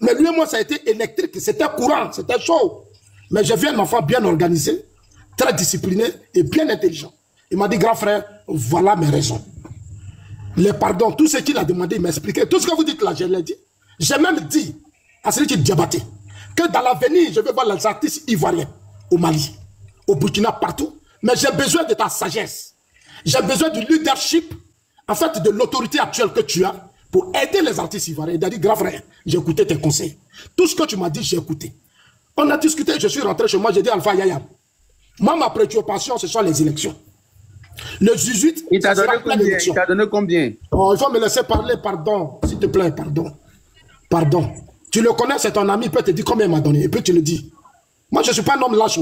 Mais lui et moi, ça a été électrique, c'était courant, c'était chaud. Mais j'ai vu un enfant bien organisé, très discipliné et bien intelligent. Il m'a dit, grand frère, voilà mes raisons. Les pardons, tout ce qu'il a demandé, il m'a expliqué. Tout ce que vous dites là, je l'ai dit. J'ai même dit à celui qui Diabaté que dans l'avenir, je vais voir les artistes ivoiriens au Mali, au Burkina, partout. Mais j'ai besoin de ta sagesse. J'ai besoin du leadership, en fait, de l'autorité actuelle que tu as pour aider les artistes ivoiriens. Il a dit, grand frère, j'ai écouté tes conseils. Tout ce que tu m'as dit, j'ai écouté. On a discuté, je suis rentré chez moi, j'ai dit, Alpha Yaya, moi, ma préoccupation, ce sont les élections. Le 18, il t'a donné combien? Oh, il faut me laisser parler, pardon, s'il te plaît, pardon. Pardon. Tu le connais, c'est ton ami, il peut te dire combien il m'a donné, et puis tu le dis. Moi, je ne suis pas un homme lâche.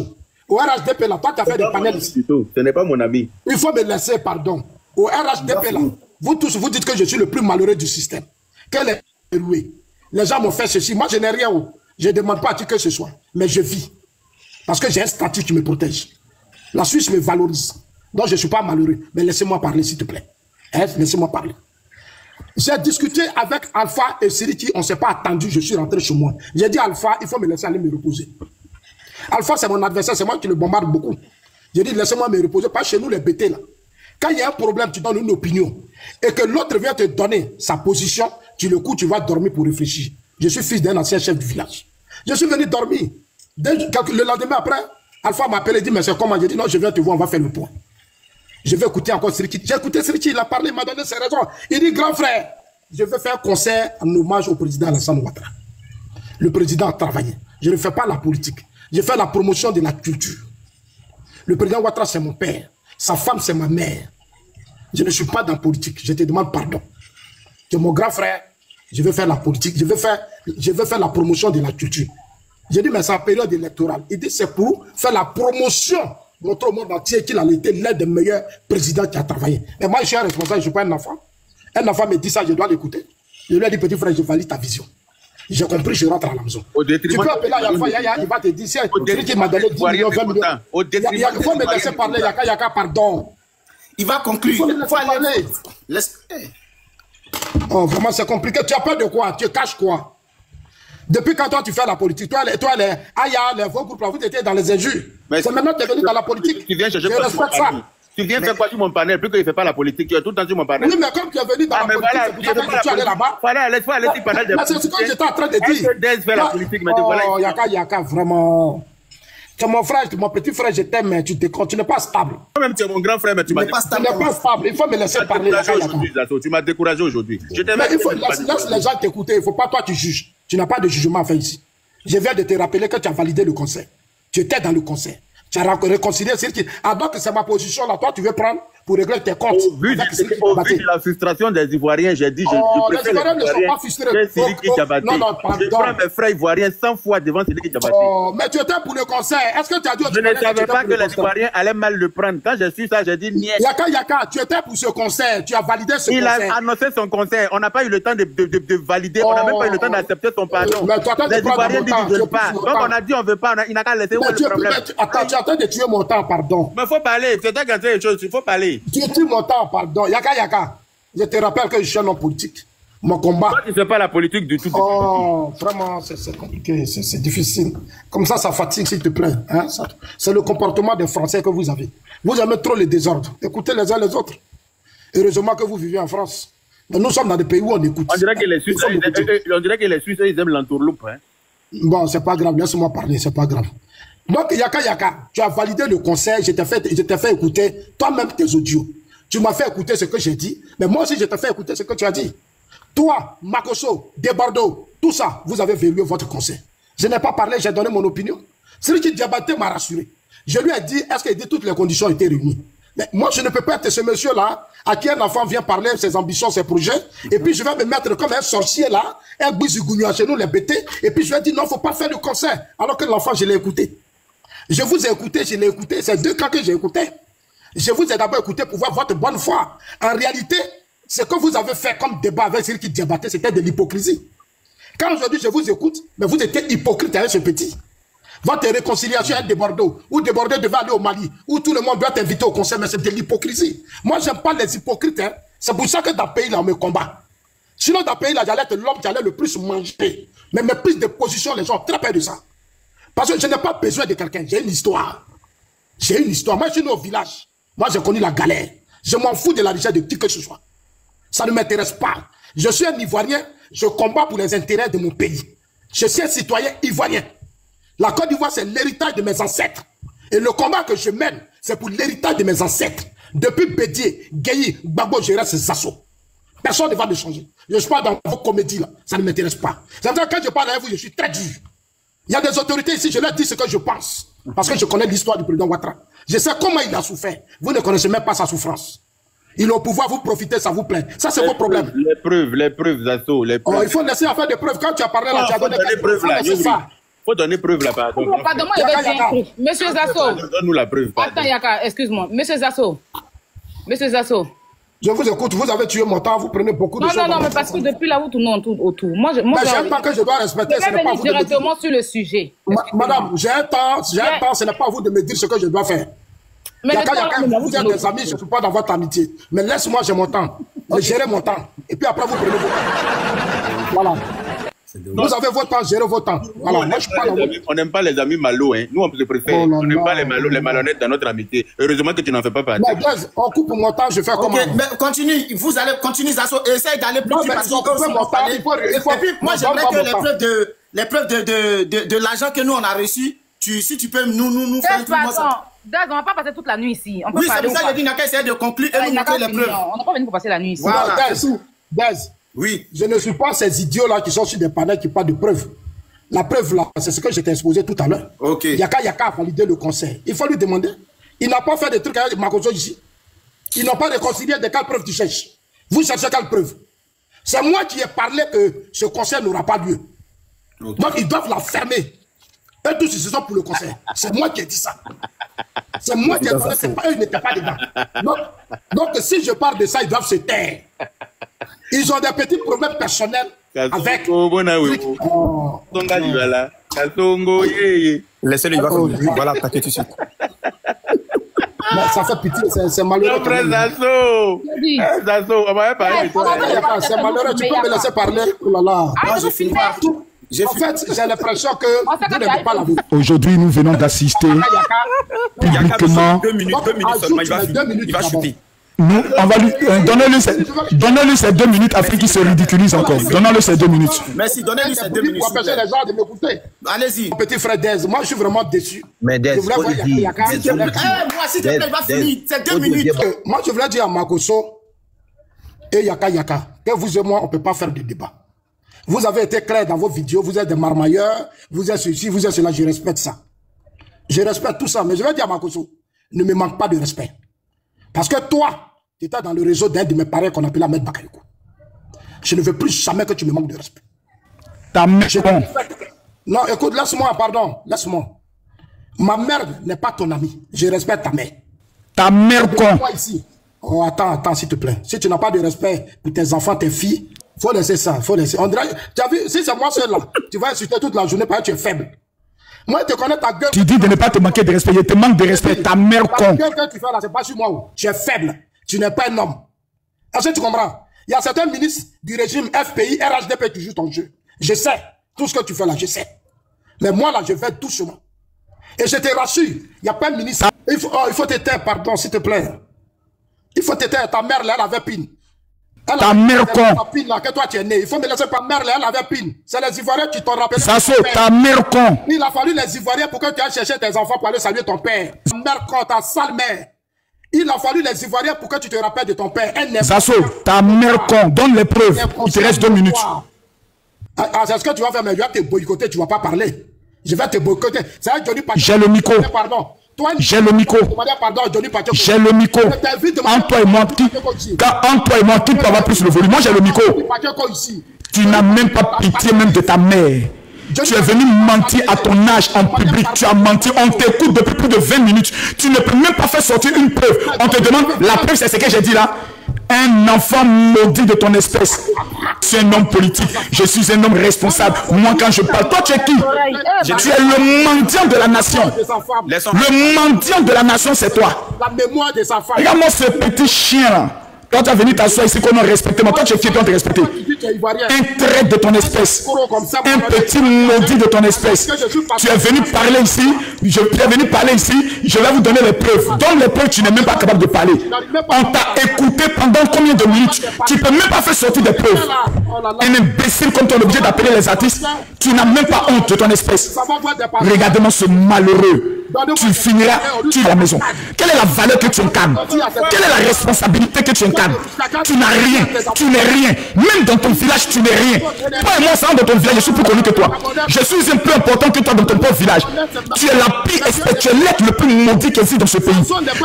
Au RHDP, là, toi, tu as fait des panels ici. Ce n'est pas mon ami. Il faut me laisser, pardon. Au RHDP, là, vous tous, vous dites que je suis le plus malheureux du système. Quel est loué? Les gens m'ont fait ceci. Moi, je n'ai rien. Je ne demande pas à qui que ce soit. Mais je vis. Parce que j'ai un statut qui me protège. La Suisse me valorise. Donc, je ne suis pas malheureux. Mais laissez-moi parler, s'il te plaît. Hein? Laissez-moi parler. J'ai discuté avec Alpha et Siriki. On ne s'est pas attendu. Je suis rentré chez moi. J'ai dit, Alpha, il faut me laisser aller me reposer. Alpha, c'est mon adversaire, c'est moi qui le bombarde beaucoup. J'ai dit, laissez-moi me reposer, pas chez nous les bêtés là. Quand il y a un problème, tu donnes une opinion. Et que l'autre vient te donner sa position, tu le couches, tu vas dormir pour réfléchir. Je suis fils d'un ancien chef du village. Je suis venu dormir. Le lendemain après, Alpha m'a appelé et dit, mais c'est comment? J'ai dit, non, je viens te voir, on va faire le point. Je vais écouter encore Siriki. J'ai écouté Siriki, il a parlé, il m'a donné ses raisons. Il dit, grand frère, je vais faire un concert en hommage au président Alassane Ouattara. Le président a travaillé. Je ne fais pas la politique. Je fais la promotion de la culture. Le président Ouattara, c'est mon père. Sa femme, c'est ma mère. Je ne suis pas dans la politique. Je te demande pardon. Tu es mon grand frère. Je vais faire la politique. Je vais faire la promotion de la culture. J'ai dit, mais c'est en période électorale. Il dit, c'est pour faire la promotion, montrer au monde entier qu'il a été l'un des meilleurs présidents qui a travaillé. Et moi, je suis un responsable, je ne suis pas un enfant. Un enfant me dit ça, je dois l'écouter. Je lui ai dit, petit frère, je valide ta vision. J'ai compris, je rentre à la maison. Tu peux appeler Alpha Yaya, il va te dire, c'est qui m'a donné 10 millions, 20 millions. Il faut me laisser parler, Yaka, pardon. Il va conclure. Il faut aller. Oh, vraiment, c'est compliqué. Tu as peur de quoi? Tu caches quoi? Depuis quand toi tu fais la politique? Toi, les Aya, les vos groupes, vous étiez dans les injures. C'est maintenant que tu es venu dans la politique. Tu viens chercher quoi sur mon panel? Tu viens faire quoi sur mon panel? Plus qu'il ne fait pas la politique, tu es tout le temps sur mon panel. Oui, mais comme tu es venu dans la politique, c'est pour ça que tu es allé là-bas. Voilà, laisse-moi aller sur le panel. C'est ce que j'étais en train de dire. Dez fait la politique, mais voilà. Oh, Yaka, vraiment. C'est mon frère, mon petit frère, je t'aime, mais tu n'es pas stable. Toi-même, tu es mon grand frère, mais tu m'as découragé. Tu n'es pas stable, il faut me laisser parler. Tu m'as découragé aujourd'hui. Mais il faut laisser les gens t'écouter, il ne faut pas toi tu juges. Tu n'as pas de jugement à faire ici. Je viens de te rappeler que tu as validé le conseil. Tu étais dans le conseil. Tu as réconcilié ce qui... Ah donc c'est ma position là, toi tu veux prendre pour régler tes comptes. Au vu de la frustration des Ivoiriens, j'ai dit, je préfère les Ivoiriens ne sont pas frustrés. Non, pardon. Je prends mes frères Ivoiriens 100 fois devant Sidiki Diabaté. Oh, mais tu étais pour le conseil. Est-ce que tu as dit... Je ne savais pas que les Ivoiriens allaient mal le prendre. Quand j'ai su ça, j'ai dit... Yaka, tu étais pour ce conseil. Tu as validé ce conseil. Il a annoncé son conseil. On n'a pas eu le temps de valider. On n'a même pas eu le temps d'accepter son pardon. Les Ivoiriens disent qu'ils ne veulent pas. Donc on a dit on ne veut pas. Il n'a qu'à laisser. Où est le problème? Attends, tu es en train de tuer mon temps, pardon. Mais il faut parler. Tu es en train de choses. Il faut parler. Tu tues mon temps, pardon. Yaka. Je te rappelle que je suis un homme politique. Mon combat. Toi, tu ne fais pas la politique du tout. Oh, vraiment, c'est compliqué, c'est difficile. Comme ça fatigue, s'il te plaît. Hein? C'est le comportement des Français que vous avez. Vous aimez trop les désordres. Écoutez les uns les autres. Heureusement que vous vivez en France. Mais nous sommes dans des pays où on écoute. On dirait que les Suisses, ils aiment l'entourloupe. Hein? Bon, c'est pas grave, laisse-moi parler, c'est pas grave. Donc, Yaka, tu as validé le conseil, je t'ai fait écouter toi-même tes audios. Tu m'as fait écouter ce que j'ai dit, mais moi aussi, je t'ai fait écouter ce que tu as dit. Toi, Makoso, Debordo, tout ça, vous avez verrouillé votre conseil. Je n'ai pas parlé, j'ai donné mon opinion. Sidiki Diabaté m'a rassuré. Je lui ai dit, est-ce qu'il dit toutes les conditions étaient réunies? Mais moi, je ne peux pas être ce monsieur-là, à qui un enfant vient parler de ses ambitions, ses projets, et puis je vais me mettre comme un sorcier là, un bousigougnou chez nous, les bêtés, et puis je lui ai dit, non, il ne faut pas faire le concert. Alors que l'enfant, je l'ai écouté. Je vous ai écouté, je l'ai écouté. C'est 2 cas que j'ai écouté. Je vous ai d'abord écouté pour voir votre bonne foi. En réalité, ce que vous avez fait comme débat avec Sidiki Diabaté, c'était de l'hypocrisie. Quand aujourd'hui je vous écoute, mais vous étiez hypocrite avec ce petit. Votre réconciliation est de Bordeaux, où de Bordeaux devait aller au Mali, où tout le monde doit t'inviter au conseil, mais c'est de l'hypocrisie. Moi, je n'aime pas les hypocrites. Hein. C'est pour ça que dans le pays, là, on me combat. Sinon, dans le pays, là, j'allais être l'homme qui allait le plus manger. Mais mes prises de position, les gens ont très peur de ça. Parce que je n'ai pas besoin de quelqu'un. J'ai une histoire. J'ai une histoire. Moi, je suis né au village. Moi, j'ai connu la galère. Je m'en fous de la richesse de qui que ce soit. Ça ne m'intéresse pas. Je suis un Ivoirien. Je combats pour les intérêts de mon pays. Je suis un citoyen ivoirien. La Côte d'Ivoire, c'est l'héritage de mes ancêtres. Et le combat que je mène, c'est pour l'héritage de mes ancêtres. Depuis Bédié, Guéhi, Gbagbo, je reste Zasso. Personne ne va me changer. Je ne suis pas dans vos comédies là. Ça ne m'intéresse pas. C'est-à-dire quand je parle avec vous, je suis très dur. Il y a des autorités ici, je leur dis ce que je pense. Parce que je connais l'histoire du président Ouattara. Je sais comment il a souffert. Vous ne connaissez même pas sa souffrance. Ils ont pouvoir vous profiter, ça vous plaît. Ça, c'est vos problèmes. Les preuves, Zasso, les preuves. Oh, il faut laisser faire des preuves. Quand tu as parlé là, tu as donné des preuves. C'est ça. Il faut donner preuve là, pardon. Pardon, il y avait un truc. Monsieur Zasso. Donne-nous la preuve. Attends, Yaka, excuse-moi. Monsieur Zasso. Je vous écoute, vous avez tué mon temps, vous prenez beaucoup de choses. Non, mais parce que depuis là, vous tournez autour. Moi, j'aime pas que je dois respecter, ce n'est pas vous directement sur le sujet. Madame, j'ai un temps, ce n'est pas à vous de me dire ce que je dois faire. Mais vous êtes des amis, je ne suis pas dans votre amitié. Mais laisse-moi, j'ai mon temps. Gérez mon temps. Et puis après, vous prenez votre temps. Voilà. Vous avez votre temps, gérez votre temps. Voilà, moi, je suis pas dans votre... On n'aime pas les amis malous, hein. Nous, on se préfère. On n'aime pas les malous, les malhonnêtes dans notre amitié. Heureusement que tu n'en fais pas partie. On coupe mon temps, je fais comment? Mais continue, vous allez continuer, Zasso, essaye d'aller plus vite. Et puis, moi, j'aimerais que les preuves de l'argent que nous, on a reçu, si tu peux nous faire un truc. Daz, on va pas passer toute la nuit ici. Oui, c'est pour ça que j'ai dit, Naka essayer de conclure et nous montrer les preuves. On n'est pas venu pour passer la nuit ici. Voilà, Daz. Oui. Je ne suis pas ces idiots-là qui sont sur des panels qui parlent de preuves. La preuve, là, c'est ce que je t'ai exposé tout à l'heure. Ok. Yaka a validé le conseil. Il faut lui demander. Il n'a pas fait de trucs avec Makoso ici. Ils n'ont pas réconcilié de quelle preuve tu cherches. Vous cherchez quelle preuve? C'est moi qui ai parlé que ce conseil n'aura pas lieu. Okay. Donc, ils doivent la fermer. Eux tous, ils se sont pour le conseil. C'est moi qui ai dit ça. C'est moi qui ai dit ça. C'est pas eux, ils n'étaient pas dedans. Donc, si je parle de ça, ils doivent se taire. Ils ont des petits problèmes personnels avec... Laissez-le, il va l'attaquer tout de suite. Ça fait pitié, c'est malheureux. Zasso, on va parler de toi. C'est malheureux, tu peux me laisser parler. Oh là là. En fait, j'ai l'impression que vous n'avez pas la vérité. Aujourd'hui, nous venons d'assister publiquement. 2 minutes seulement, il va chuter. Nous, on va lui donnez-lui ces 2 minutes afin qu'il se ridiculise encore. Donnez-lui ces 2 minutes. Merci, donnez-lui ces 2 minutes. Pour empêcher les gens de m'écouter. Allez-y. Mon petit frère Dez, moi je suis vraiment déçu. Mais Dez, moi s'il te plaît, c'est 2 minutes. Moi je voulais dire à Makoso et Yaka que vous et moi on ne peut pas faire de débat. Vous avez été clair dans vos vidéos, vous êtes des marmailleurs, vous êtes ceci, vous êtes cela, je respecte ça. Je respecte tout ça, mais je vais dire à Makoso, ne me manque pas de respect. Parce que toi, tu étais dans le réseau d'un de mes parents qu'on appelait Ahmed Bakayoko. Je ne veux plus jamais que tu me manques de respect. Ta mère. Non, écoute, laisse-moi, pardon, laisse-moi. Ma mère n'est pas ton amie. Je respecte ta mère. Ta mère con. Ici. Oh, attends, s'il te plaît. Si tu n'as pas de respect pour tes enfants, tes filles, faut laisser ça, faut laisser. On dirait, tu as vu, si c'est moi seul là, tu vas insulter toute la journée parce que tu es faible. Moi, je te connais ta gueule. Tu dis de ne pas te manquer de respect. Je te manque de respect. Ta mère con. La gueule que tu fais là, c'est pas sur moi. Tu es faible. Tu n'es pas un homme. Est-ce que tu comprends? Il y a certains ministres du régime FPI, RHDP qui jouent ton jeu. Je sais. Tout ce que tu fais là, je sais. Mais moi là, je fais doucement. Et je te rassure, il n'y a pas de ministre. Il faut te taire, pardon, s'il te plaît. Il faut te taire. Ta mère là, elle avait pine. Ta mère con. Là, que toi tu es né. Il faut me laisser ta mère là, elle avait pine. C'est les Ivoiriens qui t'ont rappelé. Ça saute, ta mère con. Il a fallu les Ivoiriens pour que tu ailles chercher tes enfants pour aller saluer ton père. Ta mère con, ta sale mère. Il a fallu les Ivoiriens pour que tu te rappelles de ton père. Ça saute, ta mère con. Donne les preuves. Il te reste 2 minutes. C'est ce que tu vas faire, mais je vais te boycotter, tu ne vas pas parler. Je vais te boycotter. J'ai le micro. J'ai le micro. J'ai le micro. Entre toi et moi, qui peut avoir plus le volume? Moi, j'ai le micro. Tu n'as même pas pitié même de ta mère. Tu es venu mentir à ton âge en public. Tu as menti. On t'écoute depuis plus de 20 minutes. Tu ne peux même pas faire sortir une preuve. On te demande, la preuve, c'est ce que j'ai dit là. Un enfant maudit de ton espèce. Tu es un homme politique. Je suis un homme responsable. Moi, quand je parle, toi, tu es qui? Tu es le mendiant de la nation. Le mendiant de la nation, c'est toi. La mémoire de sa femme. Regarde-moi ce petit chien là. Quand tu as venu t'asseoir ici, qu'on a respecté, moi, toi, tu es qui doit te respecter? Un trait de ton espèce. Un petit maudit de ton espèce. Tu es venu parler ici. Je vais vous donner les preuves. Donne les preuves, tu n'es même pas capable de parler. On t'a écouté pendant combien de minutes? Tu ne peux même pas faire sortir des preuves. Un imbécile comme tu es obligé d'appeler les artistes. Tu n'as même pas honte de ton espèce. Regarde-moi ce malheureux. Tu finiras, tu es à la maison. Quelle est la valeur que tu incarnes? Quelle est la responsabilité que tu incarnes? Tu n'as rien, tu n'es rien. Même dans ton village, tu n'es rien. Toi et moi, ça dans ton village, je suis plus connu que toi. Je suis un peu important que toi dans ton propre village. Tu es la pire espèce, tu es l'être le plus maudit qui existe dans ce pays.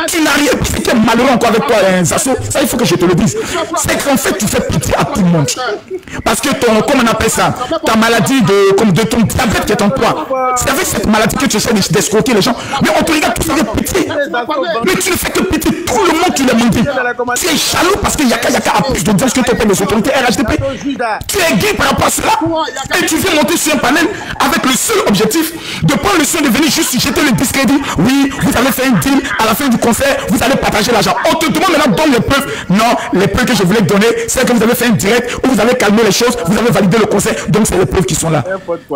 Tu n'as rien. C'est qui est malheureux encore avec toi, Zasso. Ça, il faut que je te le dise. C'est qu'en fait, tu fais pitié à tout le monde. Parce que ton, comment on appelle ça, ta maladie de ton diabète qui est en toi. C'est avec cette maladie que tu essaies d'escroquer les gens. Mais on te regarde tous avec pitié. Mais tu ne fais que pitié. Tout le monde, tu l'as menti. Tu es jaloux parce que Yaka a plus de diamants que ton père des autorités RHDP. Tu es gay par rapport à cela. Et tu viens monter sur un panel avec le seul objectif de prendre le soin de venir juste jeter le discrédit. Oui, vous allez faire un deal. À la fin du concert, vous allez partager l'argent. On te demande maintenant, donne les preuves. Non, les preuves que je voulais te donner, c'est que vous avez fait un direct où vous avez calmé les choses, vous avez validé le concert. Donc, c'est les preuves qui sont là.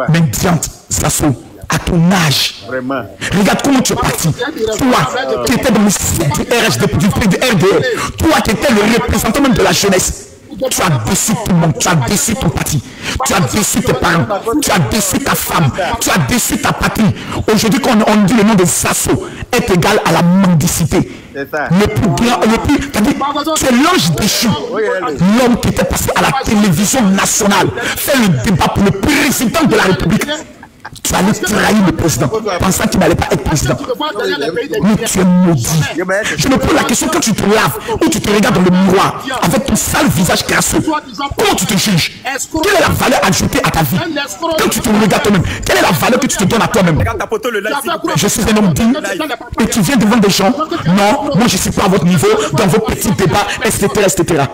Mais diante, Zasso, à ton âge. Vraiment. Regarde comment tu es parti. Toi qui étais dans le site du RHDP, du RDL, toi qui étais le représentant même de la jeunesse, tu as déçu tout le monde, tu as déçu ton parti, tu as déçu tes parents, tu as déçu ta femme, tu as déçu ta patrie. Aujourd'hui, quand on dit le nom de Zasso est égal à la mendicité. Le plus grand, tu es l'ange déchu, l'homme qui était passé à la télévision nationale, faire le débat pour le président de la République. Tu allais trahir le président, pensant qu'il n'allait pas être président. Mais tu es maudit. Je me pose la question, quand tu te laves ou tu te regardes dans le miroir avec ton sale visage crasseux, comment tu te juges? Quelle est la valeur ajoutée à ta vie? Quand tu te regardes toi-même, quelle est la valeur que tu te donnes à toi-même? Je suis un homme digne et tu viens devant des gens. Non, moi je ne suis pas à votre niveau dans vos petits débats, etc.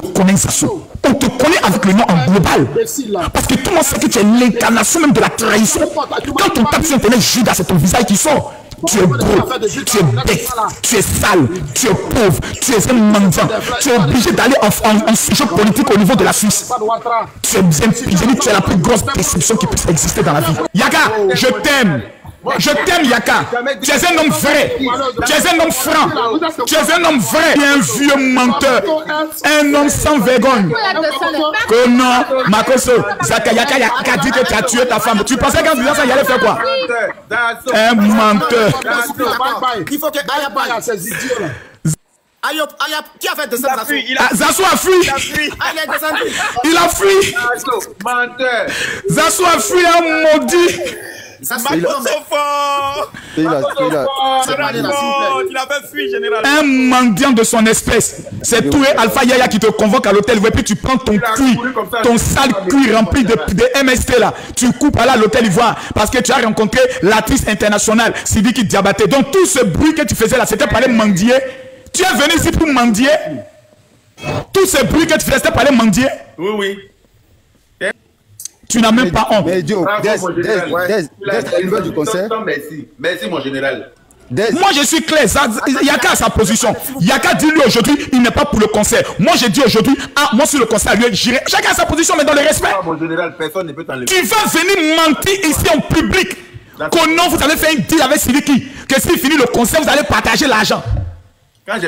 On connaît ça. On te connaît avec le nom en global. Parce que tout le monde sait que tu es l'incarnation même de la trahison. Quand on tape sur internet, Judas, c'est ton visage qui sort. tu es beau, tu es bête, tu es sale, tu es pauvre, tu es un mendiant. Tu es obligé d'aller en séjour politique au niveau de la Suisse. Tu es bien pigénie, tu es la plus grosse déception qui puisse exister dans la vie. Yaka, je t'aime. Je t'aime, Yaka. Tu es un homme vrai. Tu es un homme franc. Tu es un homme vrai. Tu es un vieux menteur. Un homme sans vergogne. Que non, Makoso. Yaka dit que tu as tué ta femme. Tu pensais qu'en disant ça, il allait faire quoi? Un menteur. Il faut que Ayapa, ces idiots là. Ayop, qui a fait descendre Zassou? Zassou a fui. Il est descendu. Il a fui. Zassou a fui, un maudit. Un mendiant de son espèce. C'est tout Alpha Yaya qui te convoque à l'hôtel. Et puis tu prends ton cuir, ton sale cuir rempli de MST là. Tu coupes à l'hôtel Ivoire parce que tu as rencontré l'actrice internationale Sidiki Diabaté. Donc tout ce bruit que tu faisais là, c'était pour aller mendier. Tu es venu ici pour mendier. Tout ce bruit que tu faisais, c'était pour aller mendier. Oui, oui. Tu n'as même pas honte. Mais Dieu, au niveau du concert. Merci mon général. Moi je suis clair, Yaka a sa position. Yaka dit lui aujourd'hui, il n'est pas pour le concert. Moi je dis aujourd'hui, moi sur le concert, lui j'irai. Chacun a sa position, mais dans le respect. Mon général, personne ne peut t'enlever. Tu vas venir mentir ici en public. Que non, vous avez fait une deal avec Sidiki. Que s'il finit le concert, vous allez partager l'argent. Tout à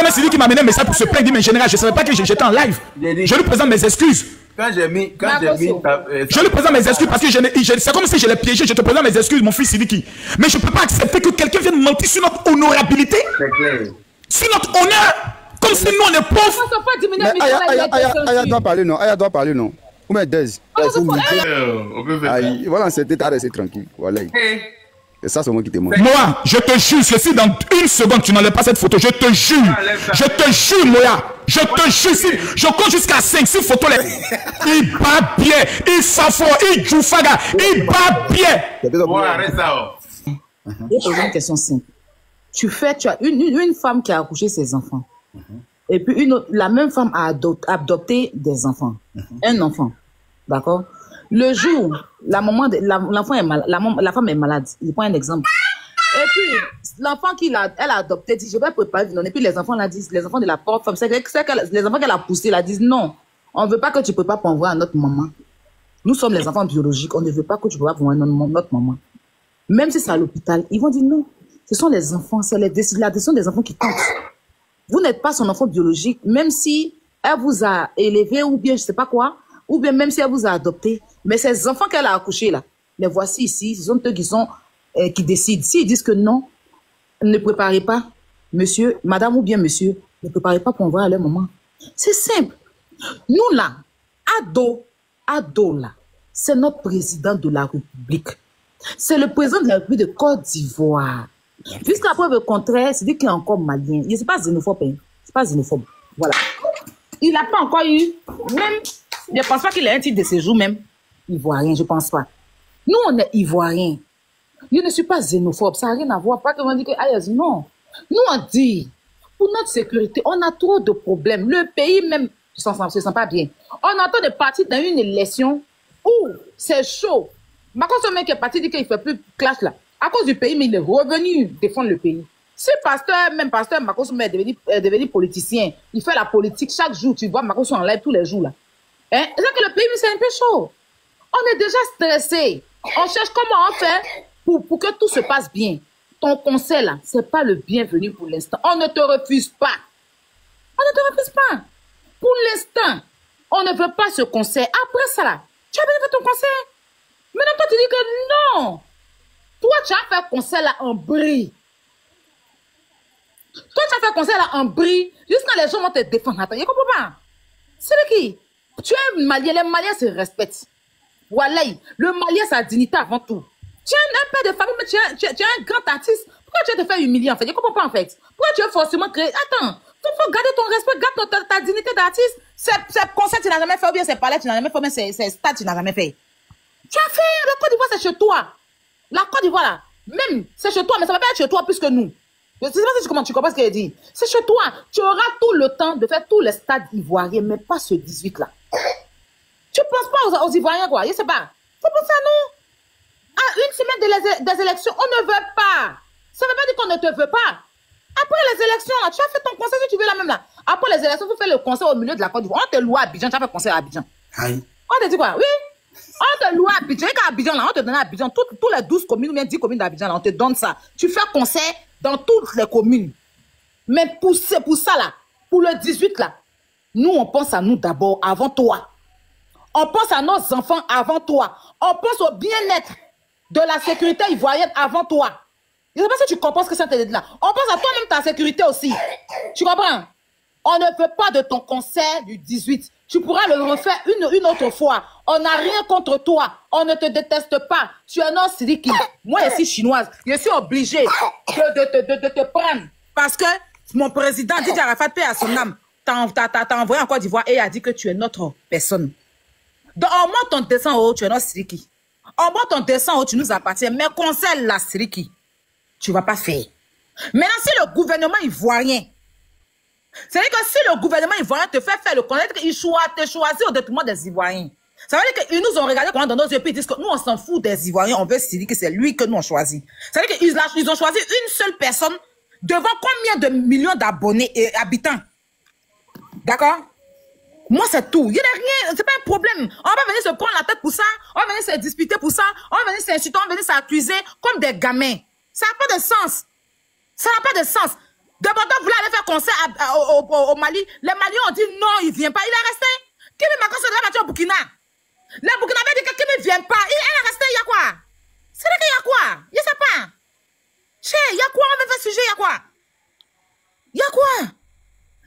l'heure, Sidiki m'a amené un message pour se plaindre. Il dit, mais général, je ne savais pas que j'étais en live. Je lui présente mes excuses. Je lui présente mes excuses parce que c'est comme si je l'ai piégé. Je te présente mes excuses, mon fils Sidiki. Mais je ne peux pas accepter que quelqu'un vienne mentir sur notre honorabilité. Sur notre honneur. Comme si nous on est pauvres. Aya doit parler, non. Aya doit parler, non. Ou bien Dez. Voilà, c'était à rester tranquille. Voilà. C'est ça, c'est moi qui te montre. Moi, je te jure, si dans une seconde tu n'enlèves pas cette photo, je te jure, Moya, je te jure, si je compte jusqu'à 5, 6 photos, il bat bien, il s'affronte, il joue faga, il bat bien. Moi, arrête ça. Je vais poser une question simple. Tu as une femme qui a accouché ses enfants, et puis la même femme a adopté des enfants, un enfant, d'accord? Le jour, l'enfant est malade, la femme est malade. Je prends un exemple. Et puis, l'enfant elle a adopté dit, je vais préparer. Et puis, les enfants la disent, les enfants de la pauvre femme, les enfants qu'elle a poussés la disent, non, on ne veut pas que tu prépares pour envoyer à notre maman. Nous sommes les enfants biologiques, on ne veut pas que tu prépares pour envoyer à notre maman. Même si c'est à l'hôpital, ils vont dire non. Ce sont les enfants, c'est la décision des enfants qui compte. Vous n'êtes pas son enfant biologique, même si elle vous a élevé ou bien je ne sais pas quoi, ou bien même si elle vous a adopté. Mais ces enfants qu'elle a accouchés là, les voici ici, ce sont eux qui décident. S'ils disent que non, ne préparez pas, monsieur, madame ou bien monsieur, ne préparez pas pour envoyer à leur maman. C'est simple. Nous là, Ado là, c'est notre président de la République. C'est le président de la République de Côte d'Ivoire. Jusqu'à la preuve contraire, c'est dit qu'il est encore malien. Il n'est pas xénophobe, hein. C'est pas xénophobe. Voilà. Il n'a pas encore eu, même, je ne pense pas qu'il ait un titre de séjour même. Ivoirien, je ne pense pas. Nous, on est Ivoiriens. Je ne suis pas xénophobe, ça n'a rien à voir. Pas que on dit que, non. Nous, on dit, pour notre sécurité, on a trop de problèmes. Le pays même ne se sent pas bien. On entend de partir dans une élection où c'est chaud. Par contre, ce mec est parti dit qu'il ne fait plus clash là. À cause du pays, mais il est revenu défendre le pays. Ce pasteur, Marcos est devenu politicien. Il fait la politique chaque jour. Tu vois Marcos en live tous les jours là. Hein? C'est que le pays, c'est un peu chaud. On est déjà stressé. On cherche comment on fait pour que tout se passe bien. Ton conseil là, c'est pas le bienvenu pour l'instant. On ne te refuse pas. On ne te refuse pas. Pour l'instant, on ne veut pas ce conseil. Après ça là, tu as bien fait ton conseil. Maintenant, toi, tu dis que non. Toi, tu as fait conseil là en brie. Toi, tu as fait conseil là en brie. Jusqu'à les gens vont te défendre. Attends, je comprends pas. C'est qui? Tu es malien. Les Maliens se respectent. Voilà. Le Malien, sa dignité avant tout. Tu es un père de famille, mais tu es un grand artiste. Pourquoi tu vas te faire humilier en fait? Je ne comprends pas en fait. Pourquoi tu veux forcément créer? Attends, il faut garder ton respect, garde ta dignité d'artiste. Ces concerts, tu n'as jamais fait, ou bien ces palais, tu n'as jamais fait, ou bien ces stades, tu n'as jamais fait. Tu as fait, la Côte d'Ivoire, c'est chez toi. La Côte d'Ivoire, là, même, c'est chez toi, mais ça ne va pas être chez toi plus que nous. Je ne sais pas si tu comprends ce qu'elle dit. C'est chez toi. Tu auras tout le temps de faire tous les stades ivoiriens, mais pas ce 18-là. Tu ne penses pas aux Ivoiriens, quoi. Je ne sais pas. Il faut penser à nous. À une semaine des élections, on ne veut pas. Ça ne veut pas dire qu'on ne te veut pas. Après les élections, là, tu as fait ton conseil si tu veux là même là. Après les élections, tu fais le conseil au milieu de la Côte d'Ivoire. On te loue à Abidjan, tu as fait conseil à Abidjan. Aïe. On te dit quoi? Oui. On te loue à Abidjan. Et qu'à Abidjan, là, on te donne à Abidjan. Tous les 12 communes ou bien 10 communes d'Abidjan, là, on te donne ça. Tu fais conseil dans toutes les communes. Mais pour ça, là, pour le 18, là, nous, on pense à nous d'abord, avant toi. On pense à nos enfants avant toi. On pense au bien-être de la sécurité ivoirienne avant toi. Je ne sais pas si tu comprends ce que ça te dit là. On pense à toi-même ta sécurité aussi. Tu comprends? On ne veut pas de ton concert du 18. Tu pourras le refaire une autre fois. On n'a rien contre toi. On ne te déteste pas. Tu es un Sidiki. Moi, je suis chinoise. Je suis obligée de te prendre. Parce que mon président, Didier Arafat, paix à son âme, t'a envoyé en Côte d'Ivoire et a dit que tu es notre personne. Donc, en moi, ton descend haut, tu es notre Sidiki. En moi, ton descend haut, tu nous appartiens. Mais concert la Sidiki, tu ne vas pas faire. Maintenant, si le gouvernement ivoirien, c'est-à-dire que si le gouvernement ivoirien te fait faire le connaître, il te choisit au détriment des Ivoiriens. Ça veut dire qu'ils nous ont regardé dans nos yeux et ils disent que nous, on s'en fout des Ivoiriens, on veut Siri, que c'est lui que nous on choisit. Ça veut dire qu'ils ont choisi une seule personne devant combien de millions d'abonnés et habitants. D'accord? Moi, c'est tout. Il n'y a rien, c'est pas un problème. On va venir se prendre la tête pour ça, on va venir se disputer pour ça, on va venir s'insulter, on va venir s'accuser comme des gamins. Ça n'a pas de sens. Ça n'a pas de sens. D'abord, vous voulez aller faire concert au Mali. Les Maliens ont dit non, il ne vient pas. Il est resté. Kimi Makoso de la voiture au Burkina. Les Burkinabés disent que Kimi ne vient pas. Il est resté, il y a quoi? C'est vrai qu'il y a quoi? Je ne sais pas. Il y a quoi? On veut faire sujet, il y a quoi? Il y a quoi?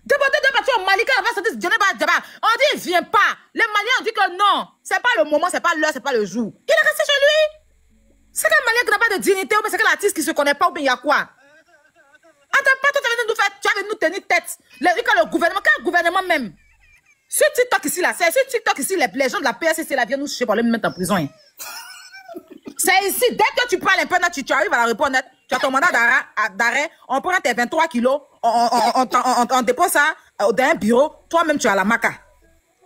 D'abord, au Mali, quand on va sortir, on dit il ne vient pas. Les Maliens ont dit que non. Ce n'est pas le moment, ce n'est pas l'heure, ce n'est pas le jour. Il est resté chez lui. C'est qu'un Malien qui n'a pas de dignité, ou bien c'est qu'un artiste qui ne se connaît pas, ou bien il y a quoi? Attends, pas toi, tu vas nous tenir tête. Le gouvernement même. Ce TikTok ici, là, c'est ce TikTok ici, les gens de la PSC, là, viennent nous chercher pour aller me mettre en prison. Hein. C'est ici, dès que tu parles un peu, tu arrives à la répondre, tu as ton mandat d'arrêt, on prend tes 23 kilos, on dépose ça dans un bureau, toi-même tu as la maca.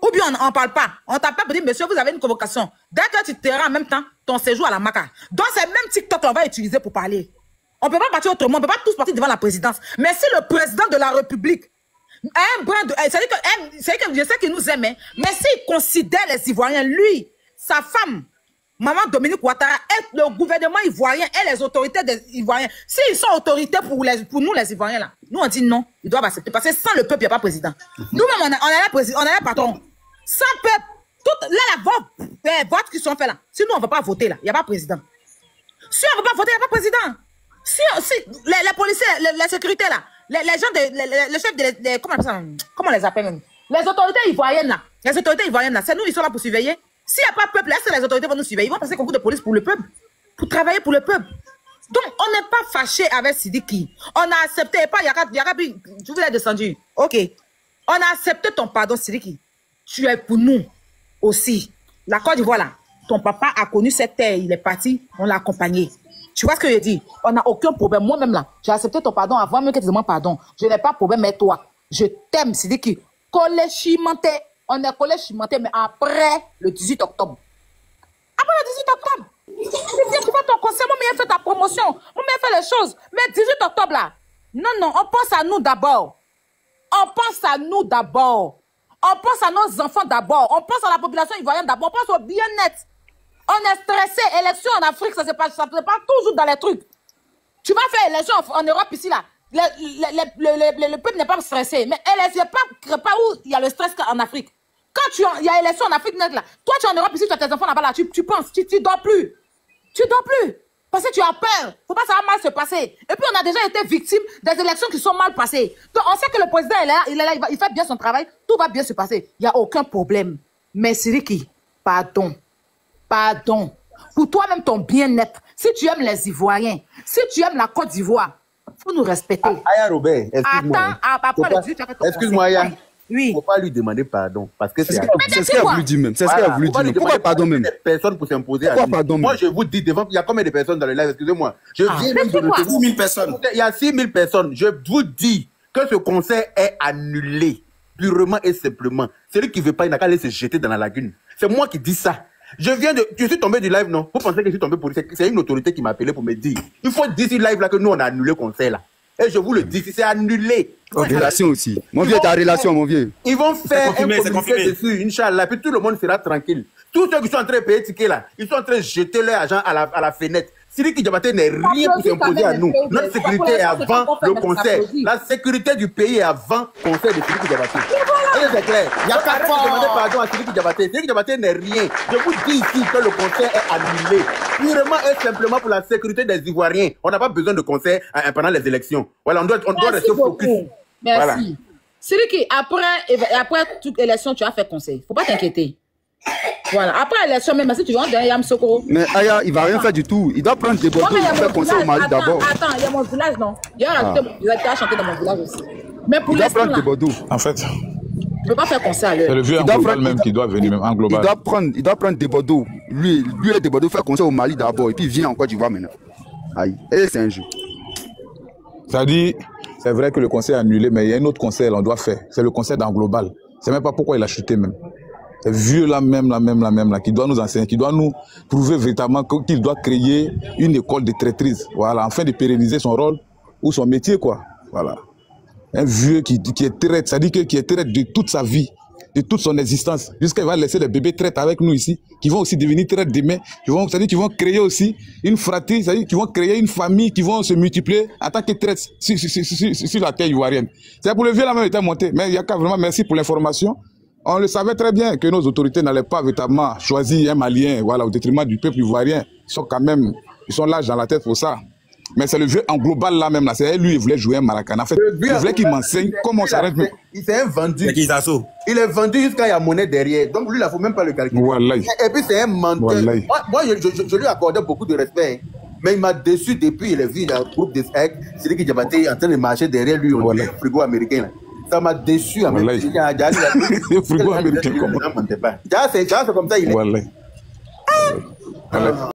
Ou bien on ne parle pas. On t'appelle pour dire, monsieur, vous avez une convocation. Dès que tu te rends en même temps, ton séjour à la maca. Donc, c'est même TikTok qu'on va utiliser pour parler. On ne peut pas partir autrement, on ne peut pas tous partir devant la présidence. Mais si le président de la République a un brin de... C'est-à-dire que je sais qu'il nous aime, mais s'il considère les Ivoiriens, lui, sa femme, Maman Dominique Ouattara, et le gouvernement ivoirien et les autorités des Ivoiriens, s'ils sont autorités pour nous les Ivoiriens, là, nous on dit non, ils doivent accepter. Parce que sans le peuple, il n'y a pas de président. Nous-mêmes, on a un patron. Sans peuple, les votes qui sont faits là, si nous on ne va pas voter là, il n'y a pas de président. Si on ne va pas voter, il n'y a pas de président. Si les policiers, la sécurité là, les gens, les chefs de, comment on les appelle même? Les autorités ivoiriennes là, c'est nous, ils sont là pour surveiller. S'il n'y a pas de peuple, est-ce que les autorités vont nous surveiller? Ils vont passer concours de police pour le peuple, pour travailler pour le peuple. Donc, on n'est pas fâché avec Sidiki. On a accepté, pas Yakabi, je vous ai descendu. Ok. On a accepté ton pardon, Sidiki. Tu es pour nous aussi. La Côte d'Ivoire là, ton papa a connu cette terre, il est parti, on l'a accompagné. Tu vois ce que je dis? On n'a aucun problème. Moi-même là, j'ai accepté ton pardon avant même que tu demandes pardon. Je n'ai pas de problème avec toi. Je t'aime, Sidiki. Collé chimenté. On est collé chimenté, mais après le 18 octobre. Après le 18 octobre. Tu viens, tu fais ton conseil, moi, mais fait ta promotion. Moi, mais fait les choses. Mais 18 octobre là. Non, on pense à nous d'abord. On pense à nous d'abord. On pense à nos enfants d'abord. On pense à la population ivoirienne d'abord. On pense au bien-être. On est stressé. Élection en Afrique, ça se passe toujours dans les trucs. Tu vas faire élection en Europe ici, là. Le peuple n'est pas stressé. Mais elle n'est pas où il y a le stress en Afrique. Quand il y a élection en Afrique, là, toi, tu es en Europe ici, tu as tes enfants là-bas, là, tu penses, tu dors plus. Tu dors plus. Parce que tu as peur. Faut pas que ça va mal se passer. Et puis, on a déjà été victime des élections qui sont mal passées. Donc, on sait que le président, il fait bien son travail. Tout va bien se passer. Il n'y a aucun problème. Mais Sidiki, pardon. Pardon. Pour toi-même, ton bien-être. Si tu aimes les Ivoiriens, si tu aimes la Côte d'Ivoire, il faut nous respecter. Aya Robert, excuse-moi. Excuse-moi, Aya. Oui. Il ne faut pas lui demander pardon. Parce que c'est ce qu'elle a voulu dire même. C'est ce qu'elle a voulu dire. Pourquoi pardon même? Personne pour s'imposer à lui. Moi, je vous dis devant, il y a combien de personnes dans le live? Excusez-moi. Je viens même de le 6 000 personnes. Il y a 6 000 personnes. Je vous dis que ce concert est annulé. Purement et simplement. Celui qui ne veut pas, il n'a qu'à aller se jeter dans la lagune. C'est moi qui dis ça. Je suis tombé du live, non? Vous pensez que je suis tombé pour... C'est une autorité qui m'a appelé pour me dire. Il faut dire sur live là que nous, on a annulé le conseil là. Et je vous le dis, c'est annulé. Relation aussi. Mon vieux, ta relation, mon vieux. Ils vont faire un communiqué dessus, Inch'Allah, puis tout le monde sera tranquille. Tous ceux qui sont en train de payer ticket là, ils sont en train de jeter leur argent à la fenêtre. Sidiki Diabaté n'est rien pour s'imposer à nous. Notre sécurité est avant le conseil. La sécurité du pays est avant le conseil de Sidiki Diabaté. C'est clair. Il y a 4 fois demander pardon à Sidiki Diabaté. Sidiki Diabaté n'est rien. Je vous dis ici que le conseil est annulé. Purement et simplement pour la sécurité des Ivoiriens. On n'a pas besoin de conseil pendant les élections. Voilà, on doit rester focus. Merci. Sidiki, après toute élection, tu as fait conseil. Faut pas t'inquiéter. Voilà, après l'élection, même si tu vas dans Yam Sokoro. Mais Aya, il va rien faire du tout. Il doit prendre des bottes pour faire conseil au Mali d'abord. Attends, il y a mon village, non? Il y a rajouté mon village, tu as chanté dans mon village aussi. Mais pour il doit prendre des bottes. En fait, je ne peux pas faire conseil à l'heure. C'est le vieux en global même qui doit venir, même en global. Il doit prendre des bottes. Lui et des bottes, faire conseil au Mali d'abord. Et puis il vient en Côte d'Ivoire maintenant. Aïe, et c'est un jeu. Ça dit, c'est vrai que le conseil est annulé, mais il y a un autre conseil qu'on doit faire. C'est le conseil dans global. C'est même pas pourquoi il a chuté même. C'est vieux là même, qui doit nous enseigner, qui doit nous prouver véritablement qu'il doit créer une école de traîtrise, voilà, afin de pérenniser son rôle ou son métier, quoi. Voilà. Un vieux qui est traître, ça dit qui est traître de toute sa vie, de toute son existence, jusqu'à il va laisser des bébés traîtres avec nous ici, qui vont aussi devenir traîtres demain, c'est-à-dire qu'ils vont créer aussi une fratrie, c'est-à-dire qu'ils vont créer une famille qui vont se multiplier en tant que traîtres sur la terre ivoirienne. C'est pour le vieux là même était monté, mais il y a qu'à vraiment merci pour l'information. On le savait très bien que nos autorités n'allaient pas véritablement choisir un Malien, voilà, au détriment du peuple ivoirien. Ils sont larges dans la tête pour ça. Mais c'est le vieux en global là même là. C'est lui, il voulait jouer un Maracana. En fait, il voulait qu'il m'enseigne comment ça reste. Il s'est vendu. Il est vendu jusqu'à y a monnaie derrière. Donc lui, il ne faut même pas le calculer. Voilà. Et puis c'est un menteur. Moi je lui accordais beaucoup de respect. Mais il m'a déçu depuis. Il a vu le groupe des SEC. C'est lui qui est en train de marcher derrière lui au frigo américain. Là. Ça m'a déçu. Le frigo américain, comment? C'est comme ça, il est. Voilà.